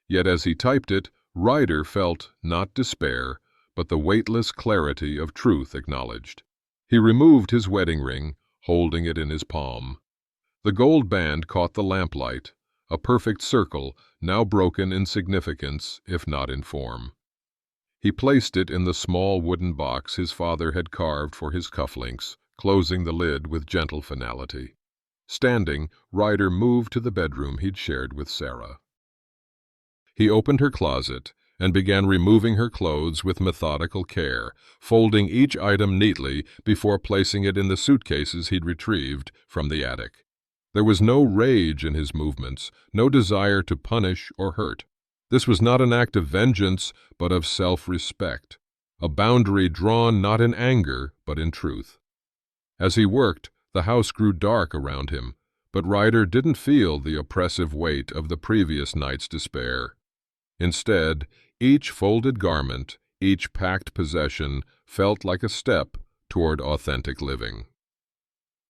Yet as he typed it, Ryder felt not despair, but the weightless clarity of truth acknowledged. He removed his wedding ring, holding it in his palm. The gold band caught the lamplight, a perfect circle, now broken in significance, if not in form. He placed it in the small wooden box his father had carved for his cufflinks, closing the lid with gentle finality. Standing, Ryder moved to the bedroom he'd shared with Sarah. He opened her closet and began removing her clothes with methodical care, folding each item neatly before placing it in the suitcases he'd retrieved from the attic. There was no rage in his movements, no desire to punish or hurt. This was not an act of vengeance, but of self-respect, a boundary drawn not in anger, but in truth. As he worked, the house grew dark around him, but Ryder didn't feel the oppressive weight of the previous night's despair. Instead, each folded garment, each packed possession felt like a step toward authentic living.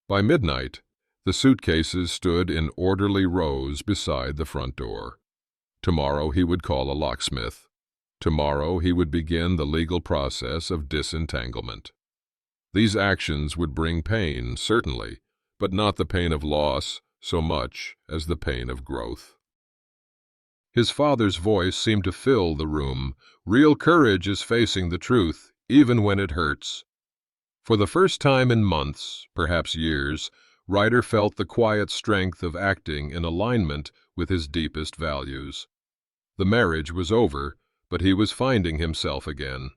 By midnight, the suitcases stood in orderly rows beside the front door. Tomorrow he would call a locksmith. Tomorrow he would begin the legal process of disentanglement. These actions would bring pain, certainly, but not the pain of loss so much as the pain of growth. His father's voice seemed to fill the room. Real courage is facing the truth, even when it hurts. For the first time in months, perhaps years, Ryder felt the quiet strength of acting in alignment with his deepest values. The marriage was over, but he was finding himself again.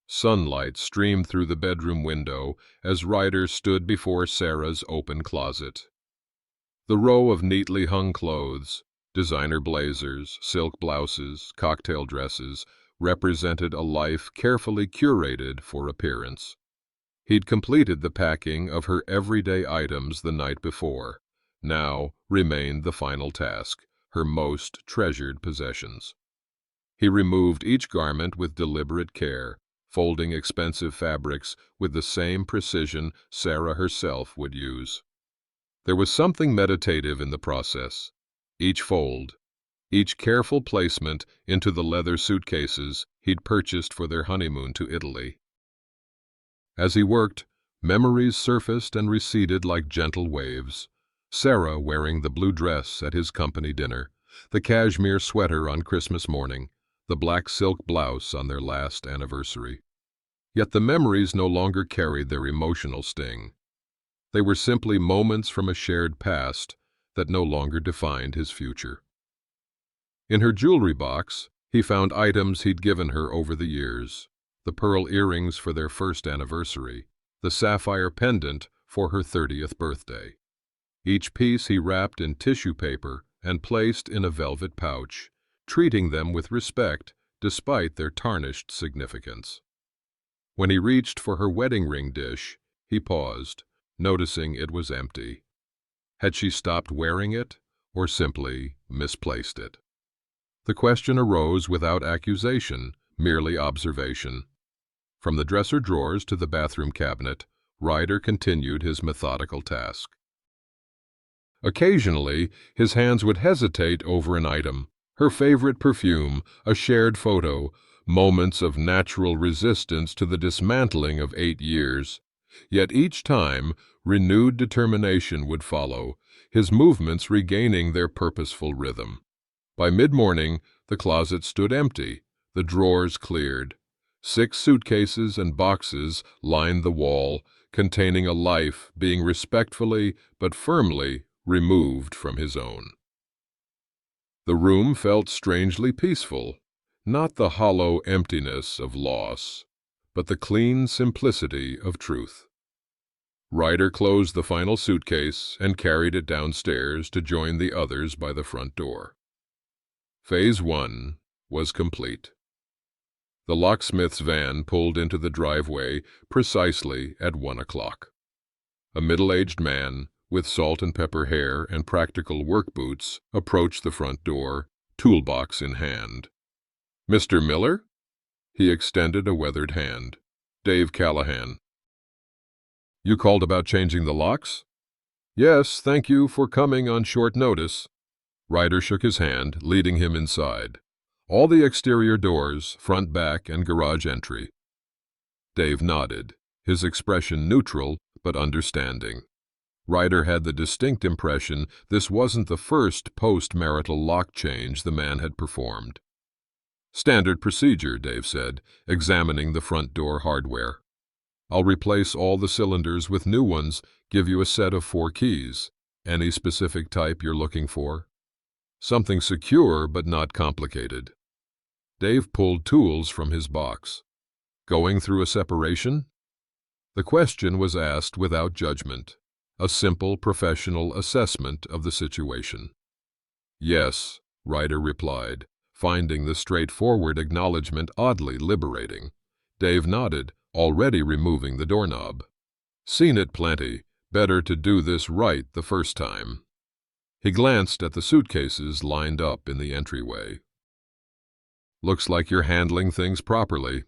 Sunlight streamed through the bedroom window as Ryder stood before Sarah's open closet. The row of neatly hung clothes, designer blazers, silk blouses, cocktail dresses, represented a life carefully curated for appearance. He'd completed the packing of her everyday items the night before. Now remained the final task, her most treasured possessions. He removed each garment with deliberate care, folding expensive fabrics with the same precision Sarah herself would use. There was something meditative in the process. Each fold, each careful placement into the leather suitcases he'd purchased for their honeymoon to Italy. As he worked, memories surfaced and receded like gentle waves. Sarah wearing the blue dress at his company dinner, the cashmere sweater on Christmas morning, the black silk blouse on their last anniversary. Yet the memories no longer carried their emotional sting. They were simply moments from a shared past that no longer defined his future. In her jewelry box, he found items he'd given her over the years: the pearl earrings for their first anniversary, the sapphire pendant for her 30th birthday. Each piece he wrapped in tissue paper and placed in a velvet pouch, treating them with respect despite their tarnished significance. When he reached for her wedding ring dish, he paused, noticing it was empty. Had she stopped wearing it, or simply misplaced it? The question arose without accusation, merely observation. From the dresser drawers to the bathroom cabinet, Ryder continued his methodical task. Occasionally, his hands would hesitate over an item: her favorite perfume, a shared photo, moments of natural resistance to the dismantling of 8 years. Yet each time, renewed determination would follow, his movements regaining their purposeful rhythm. By mid-morning, the closet stood empty, the drawers cleared. 6 suitcases and boxes lined the wall, containing a life being respectfully but firmly removed from his own. The room felt strangely peaceful, not the hollow emptiness of loss, but the clean simplicity of truth. Ryder closed the final suitcase and carried it downstairs to join the others by the front door. Phase 1 was complete. The locksmith's van pulled into the driveway precisely at 1 o'clock. A middle-aged man, with salt and pepper hair and practical work boots, approached the front door, toolbox in hand. "Mr. Miller?" He extended a weathered hand. "Dave Callahan." "You called about changing the locks?" "Yes, thank you for coming on short notice." Ryder shook his hand, leading him inside. "All the exterior doors, front, back, and garage entry." Dave nodded, his expression neutral but understanding. Ryder had the distinct impression this wasn't the first post-marital lock change the man had performed. "Standard procedure," Dave said, examining the front door hardware. "I'll replace all the cylinders with new ones, give you a set of 4 keys. Any specific type you're looking for?" "Something secure but not complicated." Dave pulled tools from his box. "Going through a separation?" The question was asked without judgment, a simple professional assessment of the situation. "Yes," Ryder replied, finding the straightforward acknowledgement oddly liberating. Dave nodded, already removing the doorknob. "Seen it plenty. Better to do this right the first time." He glanced at the suitcases lined up in the entryway. Looks like you're handling things properly.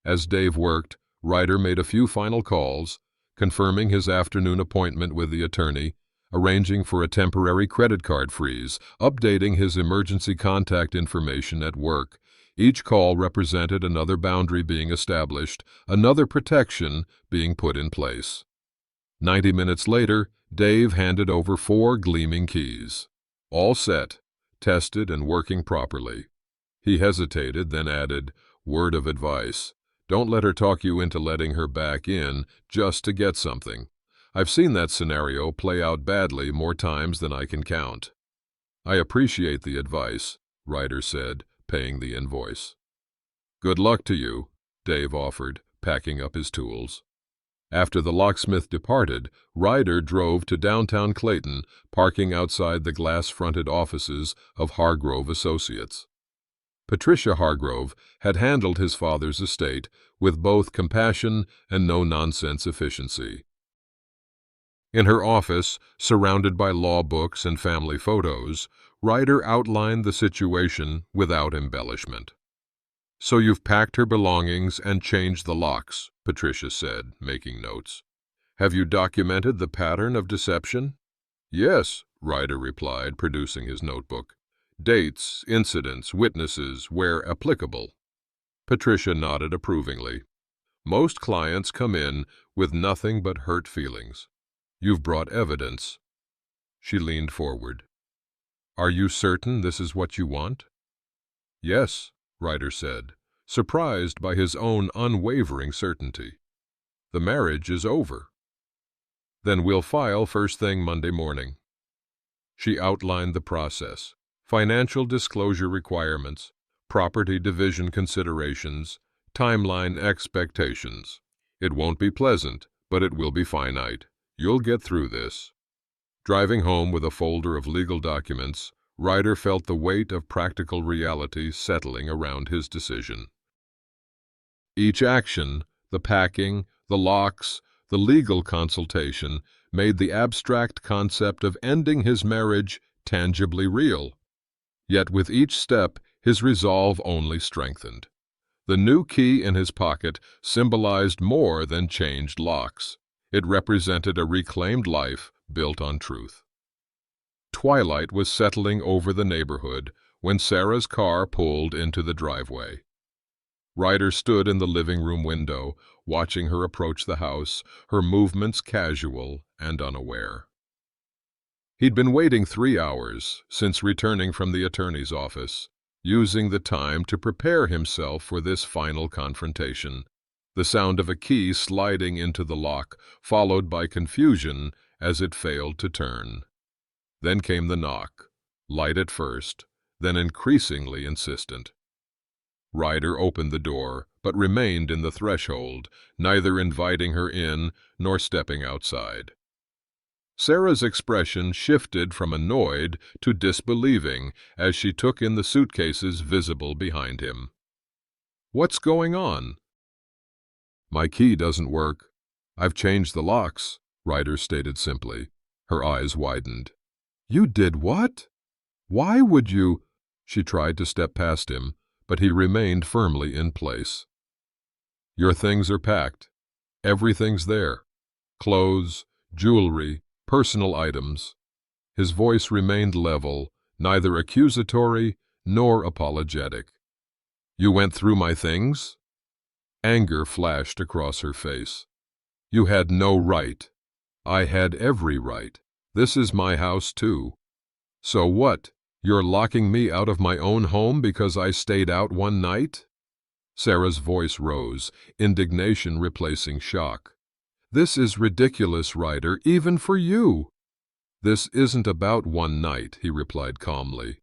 As Dave worked, Ryder made a few final calls, confirming his afternoon appointment with the attorney, arranging for a temporary credit card freeze, updating his emergency contact information at work. Each call represented another boundary being established, another protection being put in place. 90 minutes later, Dave handed over 4 gleaming keys. All set, tested and working properly. He hesitated, then added, "Word of advice. Don't let her talk you into letting her back in just to get something. I've seen that scenario play out badly more times than I can count." "I appreciate the advice," Ryder said, paying the invoice. "Good luck to you," Dave offered, packing up his tools. After the locksmith departed, Ryder drove to downtown Clayton, parking outside the glass-fronted offices of Hargrove Associates. Patricia Hargrove had handled his father's estate with both compassion and no-nonsense efficiency. In her office, surrounded by law books and family photos, Ryder outlined the situation without embellishment. "So you've packed her belongings and changed the locks," Patricia said, making notes. "Have you documented the pattern of deception?" "Yes," Ryder replied, producing his notebook. "Dates, incidents, witnesses, where applicable." Patricia nodded approvingly. "Most clients come in with nothing but hurt feelings. You've brought evidence." She leaned forward. "Are you certain this is what you want?" "Yes," Ryder said, surprised by his own unwavering certainty. "The marriage is over." "Then we'll file first thing Monday morning." She outlined the process: financial disclosure requirements, property division considerations, timeline expectations. "It won't be pleasant, but it will be finite. You'll get through this." Driving home with a folder of legal documents, Ryder felt the weight of practical reality settling around his decision. Each action, the packing, the locks, the legal consultation, made the abstract concept of ending his marriage tangibly real. Yet with each step, his resolve only strengthened. The new key in his pocket symbolized more than changed locks. It represented a reclaimed life built on truth. Twilight was settling over the neighborhood when Sarah's car pulled into the driveway. Ryder stood in the living room window, watching her approach the house, her movements casual and unaware. He'd been waiting 3 hours since returning from the attorney's office, using the time to prepare himself for this final confrontation. The sound of a key sliding into the lock, followed by confusion as it failed to turn. Then came the knock, light at first, then increasingly insistent. Ryder opened the door, but remained in the threshold, neither inviting her in nor stepping outside. Sarah's expression shifted from annoyed to disbelieving as she took in the suitcases visible behind him. "What's going on?" "My key doesn't work. I've changed the locks," Ryder stated simply. Her eyes widened. "You did what? Why would you?" She tried to step past him, but he remained firmly in place. "Your things are packed. Everything's there. Clothes, jewelry, personal items." His voice remained level, neither accusatory nor apologetic. "You went through my things?" Anger flashed across her face. "You had no right." "I had every right. This is my house, too." "So what? You're locking me out of my own home because I stayed out one night?" Sarah's voice rose, indignation replacing shock. "This is ridiculous, Ryder, even for you." "This isn't about one night," he replied calmly.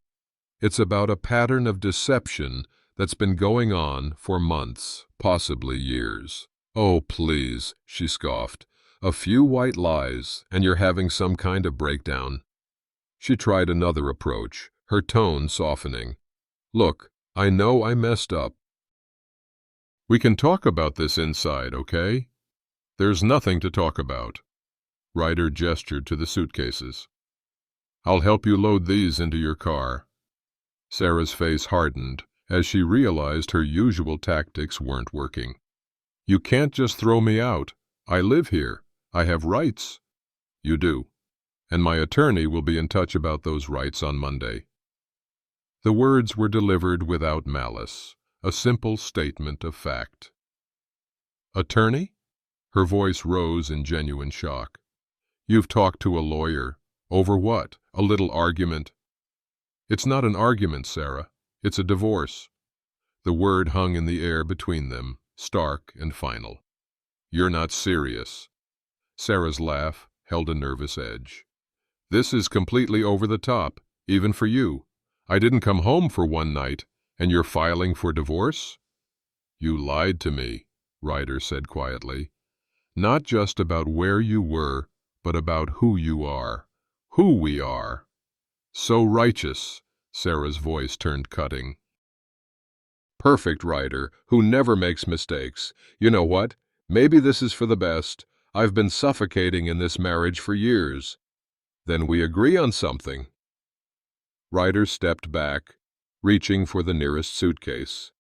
"It's about a pattern of deception that's been going on for months, possibly years." "Oh, please," she scoffed. "A few white lies, and you're having some kind of breakdown." She tried another approach, her tone softening. "Look, I know I messed up. We can talk about this inside, okay?" "There's nothing to talk about." Ryder gestured to the suitcases. "I'll help you load these into your car." Sarah's face hardened, as she realized her usual tactics weren't working. "You can't just throw me out. I live here. I have rights." "You do. And my attorney will be in touch about those rights on Monday." The words were delivered without malice, a simple statement of fact. "Attorney?" Her voice rose in genuine shock. "You've talked to a lawyer. Over what? A little argument?" "It's not an argument, Sarah. It's a divorce." The word hung in the air between them, stark and final. "You're not serious." Sarah's laugh held a nervous edge. "This is completely over the top, even for you. I didn't come home for one night, and you're filing for divorce?" "You lied to me," Ryder said quietly. "Not just about where you were, but about who you are. Who we are." "So righteous." Sarah's voice turned cutting. "Perfect Ryder, who never makes mistakes. You know what? Maybe this is for the best. I've been suffocating in this marriage for years." "Then we agree on something." Ryder stepped back, reaching for the nearest suitcase.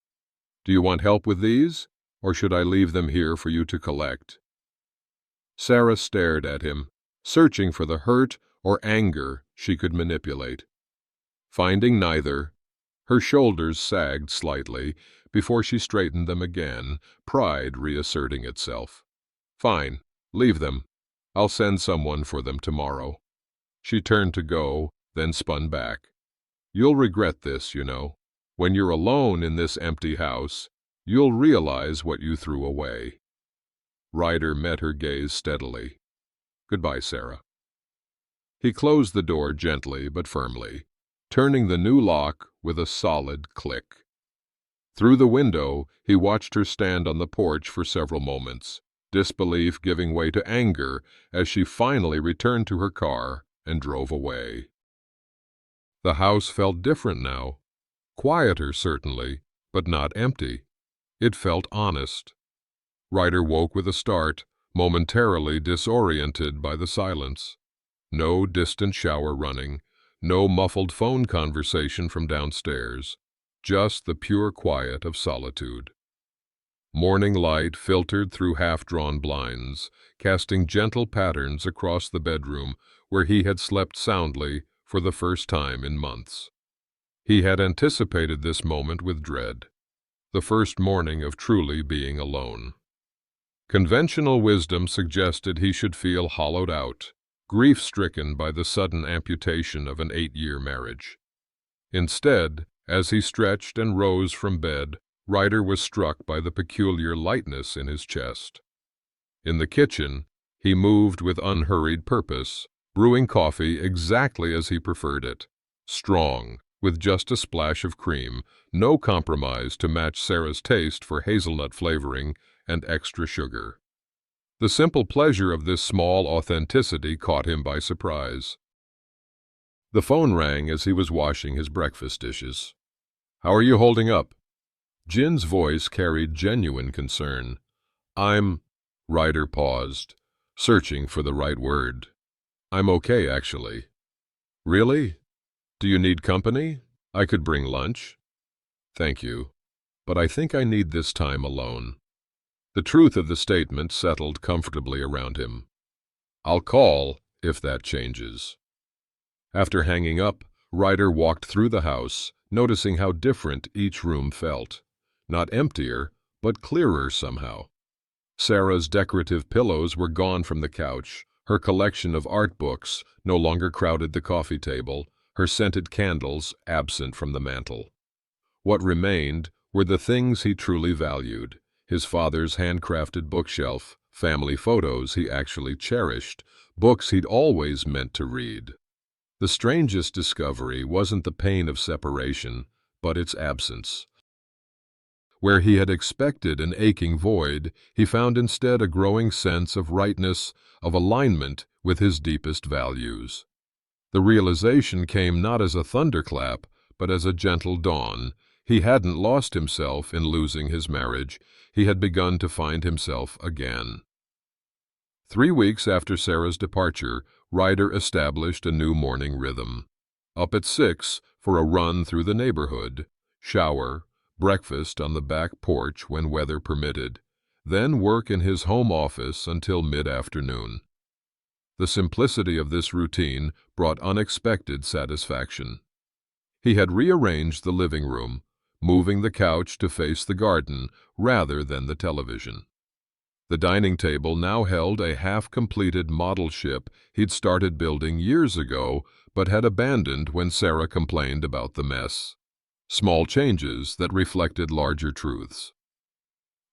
"Do you want help with these, or should I leave them here for you to collect?" Sarah stared at him, searching for the hurt or anger she could manipulate. Finding neither, her shoulders sagged slightly before she straightened them again, pride reasserting itself. "Fine, leave them. I'll send someone for them tomorrow." She turned to go, then spun back. "You'll regret this, you know. When you're alone in this empty house, you'll realize what you threw away." Ryder met her gaze steadily. "Goodbye, Sarah." He closed the door gently but firmly, turning the new lock with a solid click. Through the window, he watched her stand on the porch for several moments, disbelief giving way to anger as she finally returned to her car and drove away. The house felt different now. Quieter, certainly, but not empty. It felt honest. Ryder woke with a start, momentarily disoriented by the silence. No distant shower running, no muffled phone conversation from downstairs, just the pure quiet of solitude. Morning light filtered through half-drawn blinds, casting gentle patterns across the bedroom where he had slept soundly for the first time in months. He had anticipated this moment with dread, the first morning of truly being alone. Conventional wisdom suggested he should feel hollowed out, grief-stricken by the sudden amputation of an 8-year marriage. Instead, as he stretched and rose from bed, Ryder was struck by the peculiar lightness in his chest. In the kitchen, he moved with unhurried purpose, brewing coffee exactly as he preferred it, strong, with just a splash of cream, no compromise to match Sarah's taste for hazelnut flavoring and extra sugar. The simple pleasure of this small authenticity caught him by surprise. The phone rang as he was washing his breakfast dishes. "How are you holding up?" Jin's voice carried genuine concern. Ryder paused, searching for the right word. "I'm okay, actually." "Really? Do you need company? I could bring lunch." "Thank you, but I think I need this time alone." The truth of the statement settled comfortably around him. "I'll call if that changes." After hanging up, Ryder walked through the house, noticing how different each room felt. Not emptier, but clearer somehow. Sarah's decorative pillows were gone from the couch, her collection of art books no longer crowded the coffee table, her scented candles absent from the mantel. What remained were the things he truly valued: his father's handcrafted bookshelf, family photos he actually cherished, books he'd always meant to read. The strangest discovery wasn't the pain of separation, but its absence. Where he had expected an aching void, he found instead a growing sense of rightness, of alignment with his deepest values. The realization came not as a thunderclap, but as a gentle dawn. He hadn't lost himself in losing his marriage. He had begun to find himself again. 3 weeks after Sarah's departure, Ryder established a new morning rhythm. Up at 6 for a run through the neighborhood, shower, breakfast on the back porch when weather permitted, then work in his home office until mid-afternoon. The simplicity of this routine brought unexpected satisfaction. He had rearranged the living room, moving the couch to face the garden rather than the television. The dining table now held a half-completed model ship he'd started building years ago but had abandoned when Sarah complained about the mess. Small changes that reflected larger truths.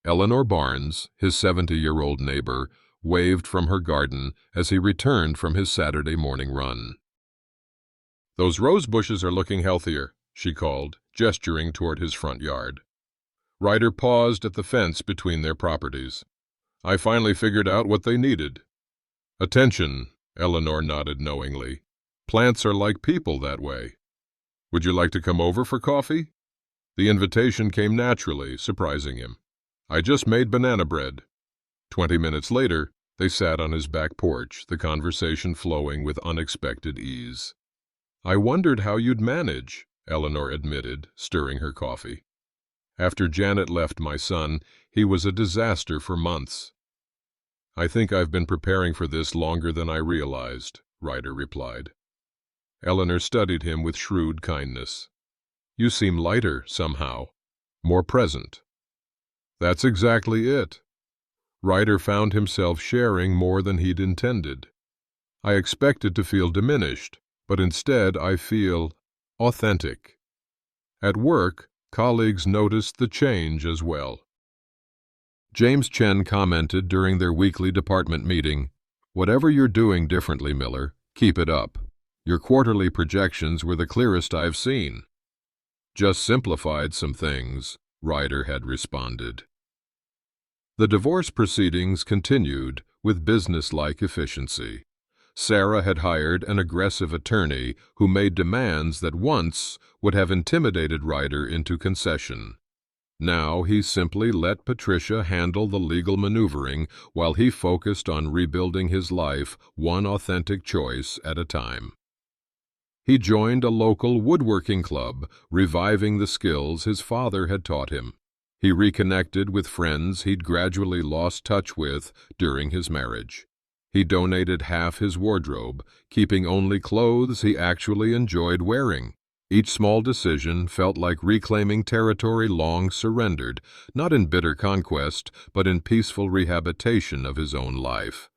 Eleanor Barnes, his 70-year-old neighbor, waved from her garden as he returned from his Saturday morning run. "Those rose bushes are looking healthier," she called, gesturing toward his front yard. Ryder paused at the fence between their properties. "I finally figured out what they needed." "Attention," Eleanor nodded knowingly. "Plants are like people that way. Would you like to come over for coffee?" The invitation came naturally, surprising him. "I just made banana bread." 20 minutes later, they sat on his back porch, the conversation flowing with unexpected ease. "I wondered how you'd manage," Eleanor admitted, stirring her coffee. "After Janet left my son, he was a disaster for months." "I think I've been preparing for this longer than I realized," Ryder replied. Eleanor studied him with shrewd kindness. "You seem lighter, somehow. More present." "That's exactly it." Ryder found himself sharing more than he'd intended. "I expected to feel diminished, but instead I feel authentic." At work, colleagues noticed the change as well. James Chen commented during their weekly department meeting, "Whatever you're doing differently, Miller, keep it up. Your quarterly projections were the clearest I've seen." "Just simplified some things," Ryder had responded. The divorce proceedings continued with businesslike efficiency. Sarah had hired an aggressive attorney who made demands that once would have intimidated Ryder into concession. Now he simply let Patricia handle the legal maneuvering while he focused on rebuilding his life one authentic choice at a time. He joined a local woodworking club, reviving the skills his father had taught him. He reconnected with friends he'd gradually lost touch with during his marriage. He donated half his wardrobe, keeping only clothes he actually enjoyed wearing. Each small decision felt like reclaiming territory long surrendered, not in bitter conquest, but in peaceful rehabilitation of his own life.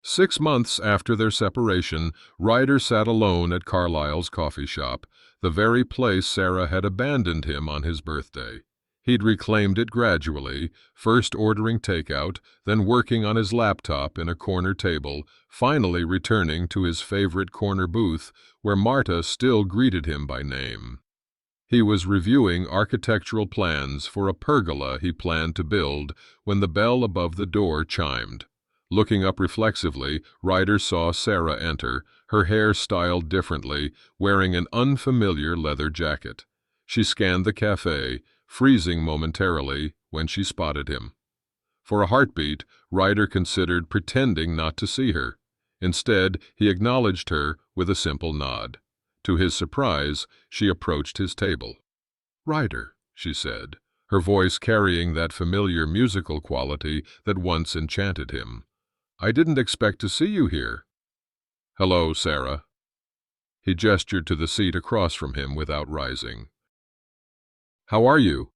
6 months after their separation, Ryder sat alone at Carlyle's coffee shop, the very place Sarah had abandoned him on his birthday. He'd reclaimed it gradually, first ordering takeout, then working on his laptop in a corner table, finally returning to his favorite corner booth where Marta still greeted him by name. He was reviewing architectural plans for a pergola he planned to build when the bell above the door chimed. Looking up reflexively, Ryder saw Sarah enter, her hair styled differently, wearing an unfamiliar leather jacket. She scanned the cafe, freezing momentarily when she spotted him. For a heartbeat, Ryder considered pretending not to see her. Instead, he acknowledged her with a simple nod. To his surprise, she approached his table. "Ryder," she said, her voice carrying that familiar musical quality that once enchanted him. "I didn't expect to see you here." "Hello, Sarah." He gestured to the seat across from him without rising. "How are you?"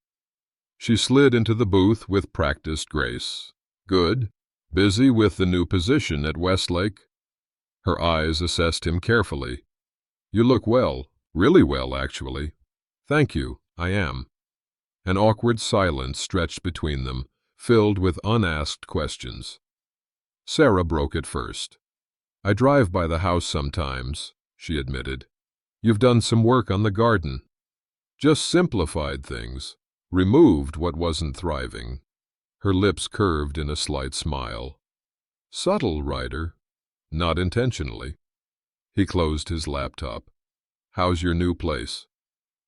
She slid into the booth with practiced grace. "Good. Busy with the new position at Westlake?" Her eyes assessed him carefully. "You look well. Really well, actually." "Thank you. I am." An awkward silence stretched between them, filled with unasked questions. Sarah broke it first. "I drive by the house sometimes," she admitted. "You've done some work on the garden." "Just simplified things. Removed what wasn't thriving." Her lips curved in a slight smile. "Subtle, Ryder." "Not intentionally." He closed his laptop. "How's your new place?"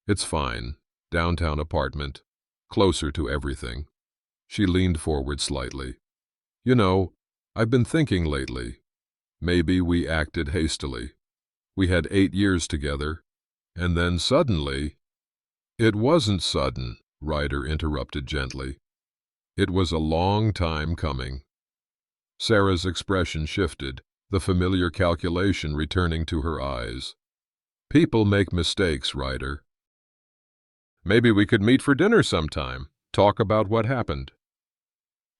"It's fine. Downtown apartment. Closer to everything." She leaned forward slightly. "You know, I've been thinking lately. Maybe we acted hastily. We had 8 years together, and then suddenly..." It wasn't sudden, Ryder interrupted gently. It was a long time coming. Sarah's expression shifted, the familiar calculation returning to her eyes. People make mistakes, Ryder. Maybe we could meet for dinner sometime, talk about what happened.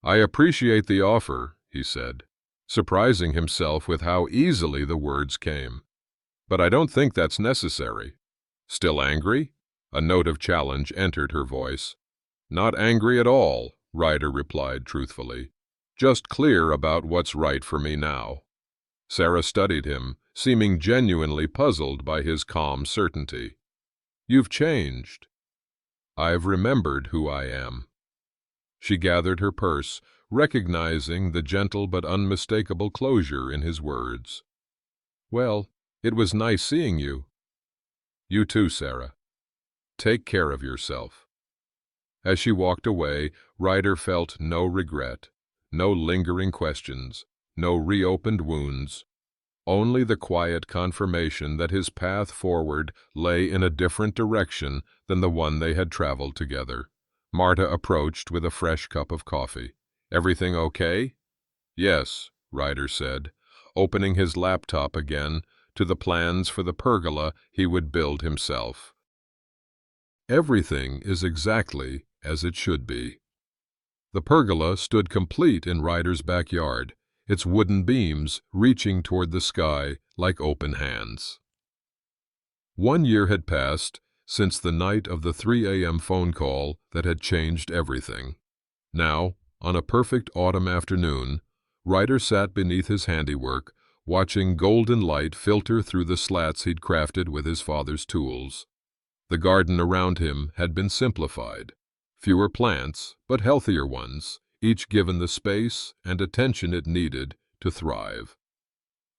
I appreciate the offer, he said, surprising himself with how easily the words came. But I don't think that's necessary. Still angry? A note of challenge entered her voice. Not angry at all, Ryder replied truthfully. Just clear about what's right for me now. Sarah studied him, seeming genuinely puzzled by his calm certainty. You've changed. I've remembered who I am. She gathered her purse, recognizing the gentle but unmistakable closure in his words. Well, it was nice seeing you. You too, Sarah. Take care of yourself. As she walked away, Ryder felt no regret, no lingering questions, no reopened wounds, only the quiet confirmation that his path forward lay in a different direction than the one they had traveled together. Marta approached with a fresh cup of coffee. Everything okay? Yes, Ryder said, opening his laptop again to the plans for the pergola he would build himself. Everything is exactly as it should be. The pergola stood complete in Ryder's backyard, its wooden beams reaching toward the sky like open hands. 1 year had passed since the night of the 3 a.m. phone call that had changed everything. Now, on a perfect autumn afternoon, Ryder sat beneath his handiwork, watching golden light filter through the slats he'd crafted with his father's tools. The garden around him had been simplified. Fewer plants, but healthier ones, each given the space and attention it needed to thrive.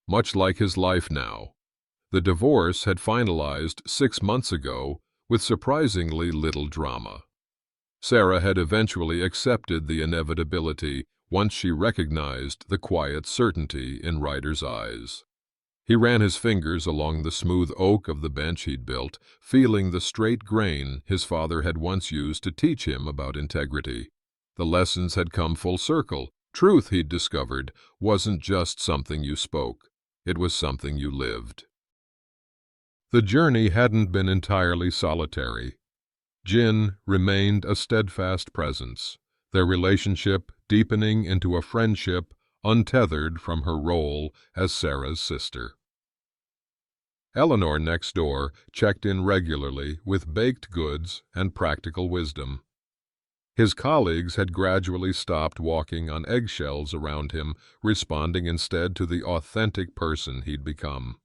Much like his life now, the divorce had finalized 6 months ago with surprisingly little drama. Sarah had eventually accepted the inevitability once she recognized the quiet certainty in Ryder's eyes. He ran his fingers along the smooth oak of the bench he'd built, feeling the straight grain his father had once used to teach him about integrity. The lessons had come full circle. Truth, he'd discovered, wasn't just something you spoke. It was something you lived. The journey hadn't been entirely solitary. Jin remained a steadfast presence, their relationship deepening into a friendship untethered from her role as Sarah's sister. Eleanor next door checked in regularly with baked goods and practical wisdom. His colleagues had gradually stopped walking on eggshells around him, responding instead to the authentic person he'd become.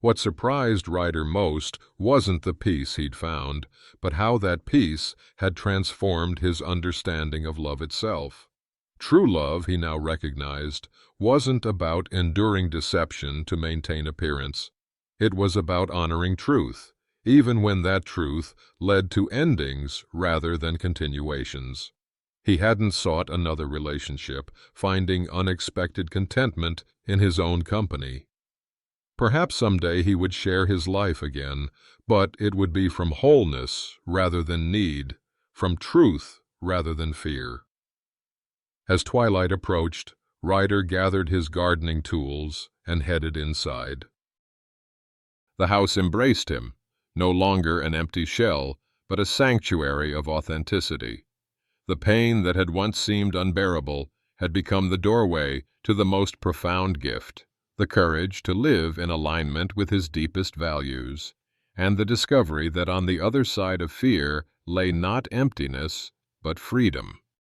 What surprised Ryder most wasn't the peace he'd found, but how that peace had transformed his understanding of love itself. True love, he now recognized, wasn't about enduring deception to maintain appearance. It was about honoring truth, even when that truth led to endings rather than continuations. He hadn't sought another relationship, finding unexpected contentment in his own company. Perhaps someday he would share his life again, but it would be from wholeness rather than need, from truth rather than fear. As twilight approached, Ryder gathered his gardening tools and headed inside. The house embraced him, no longer an empty shell, but a sanctuary of authenticity. The pain that had once seemed unbearable had become the doorway to the most profound gift, the courage to live in alignment with his deepest values, and the discovery that on the other side of fear lay not emptiness, but freedom.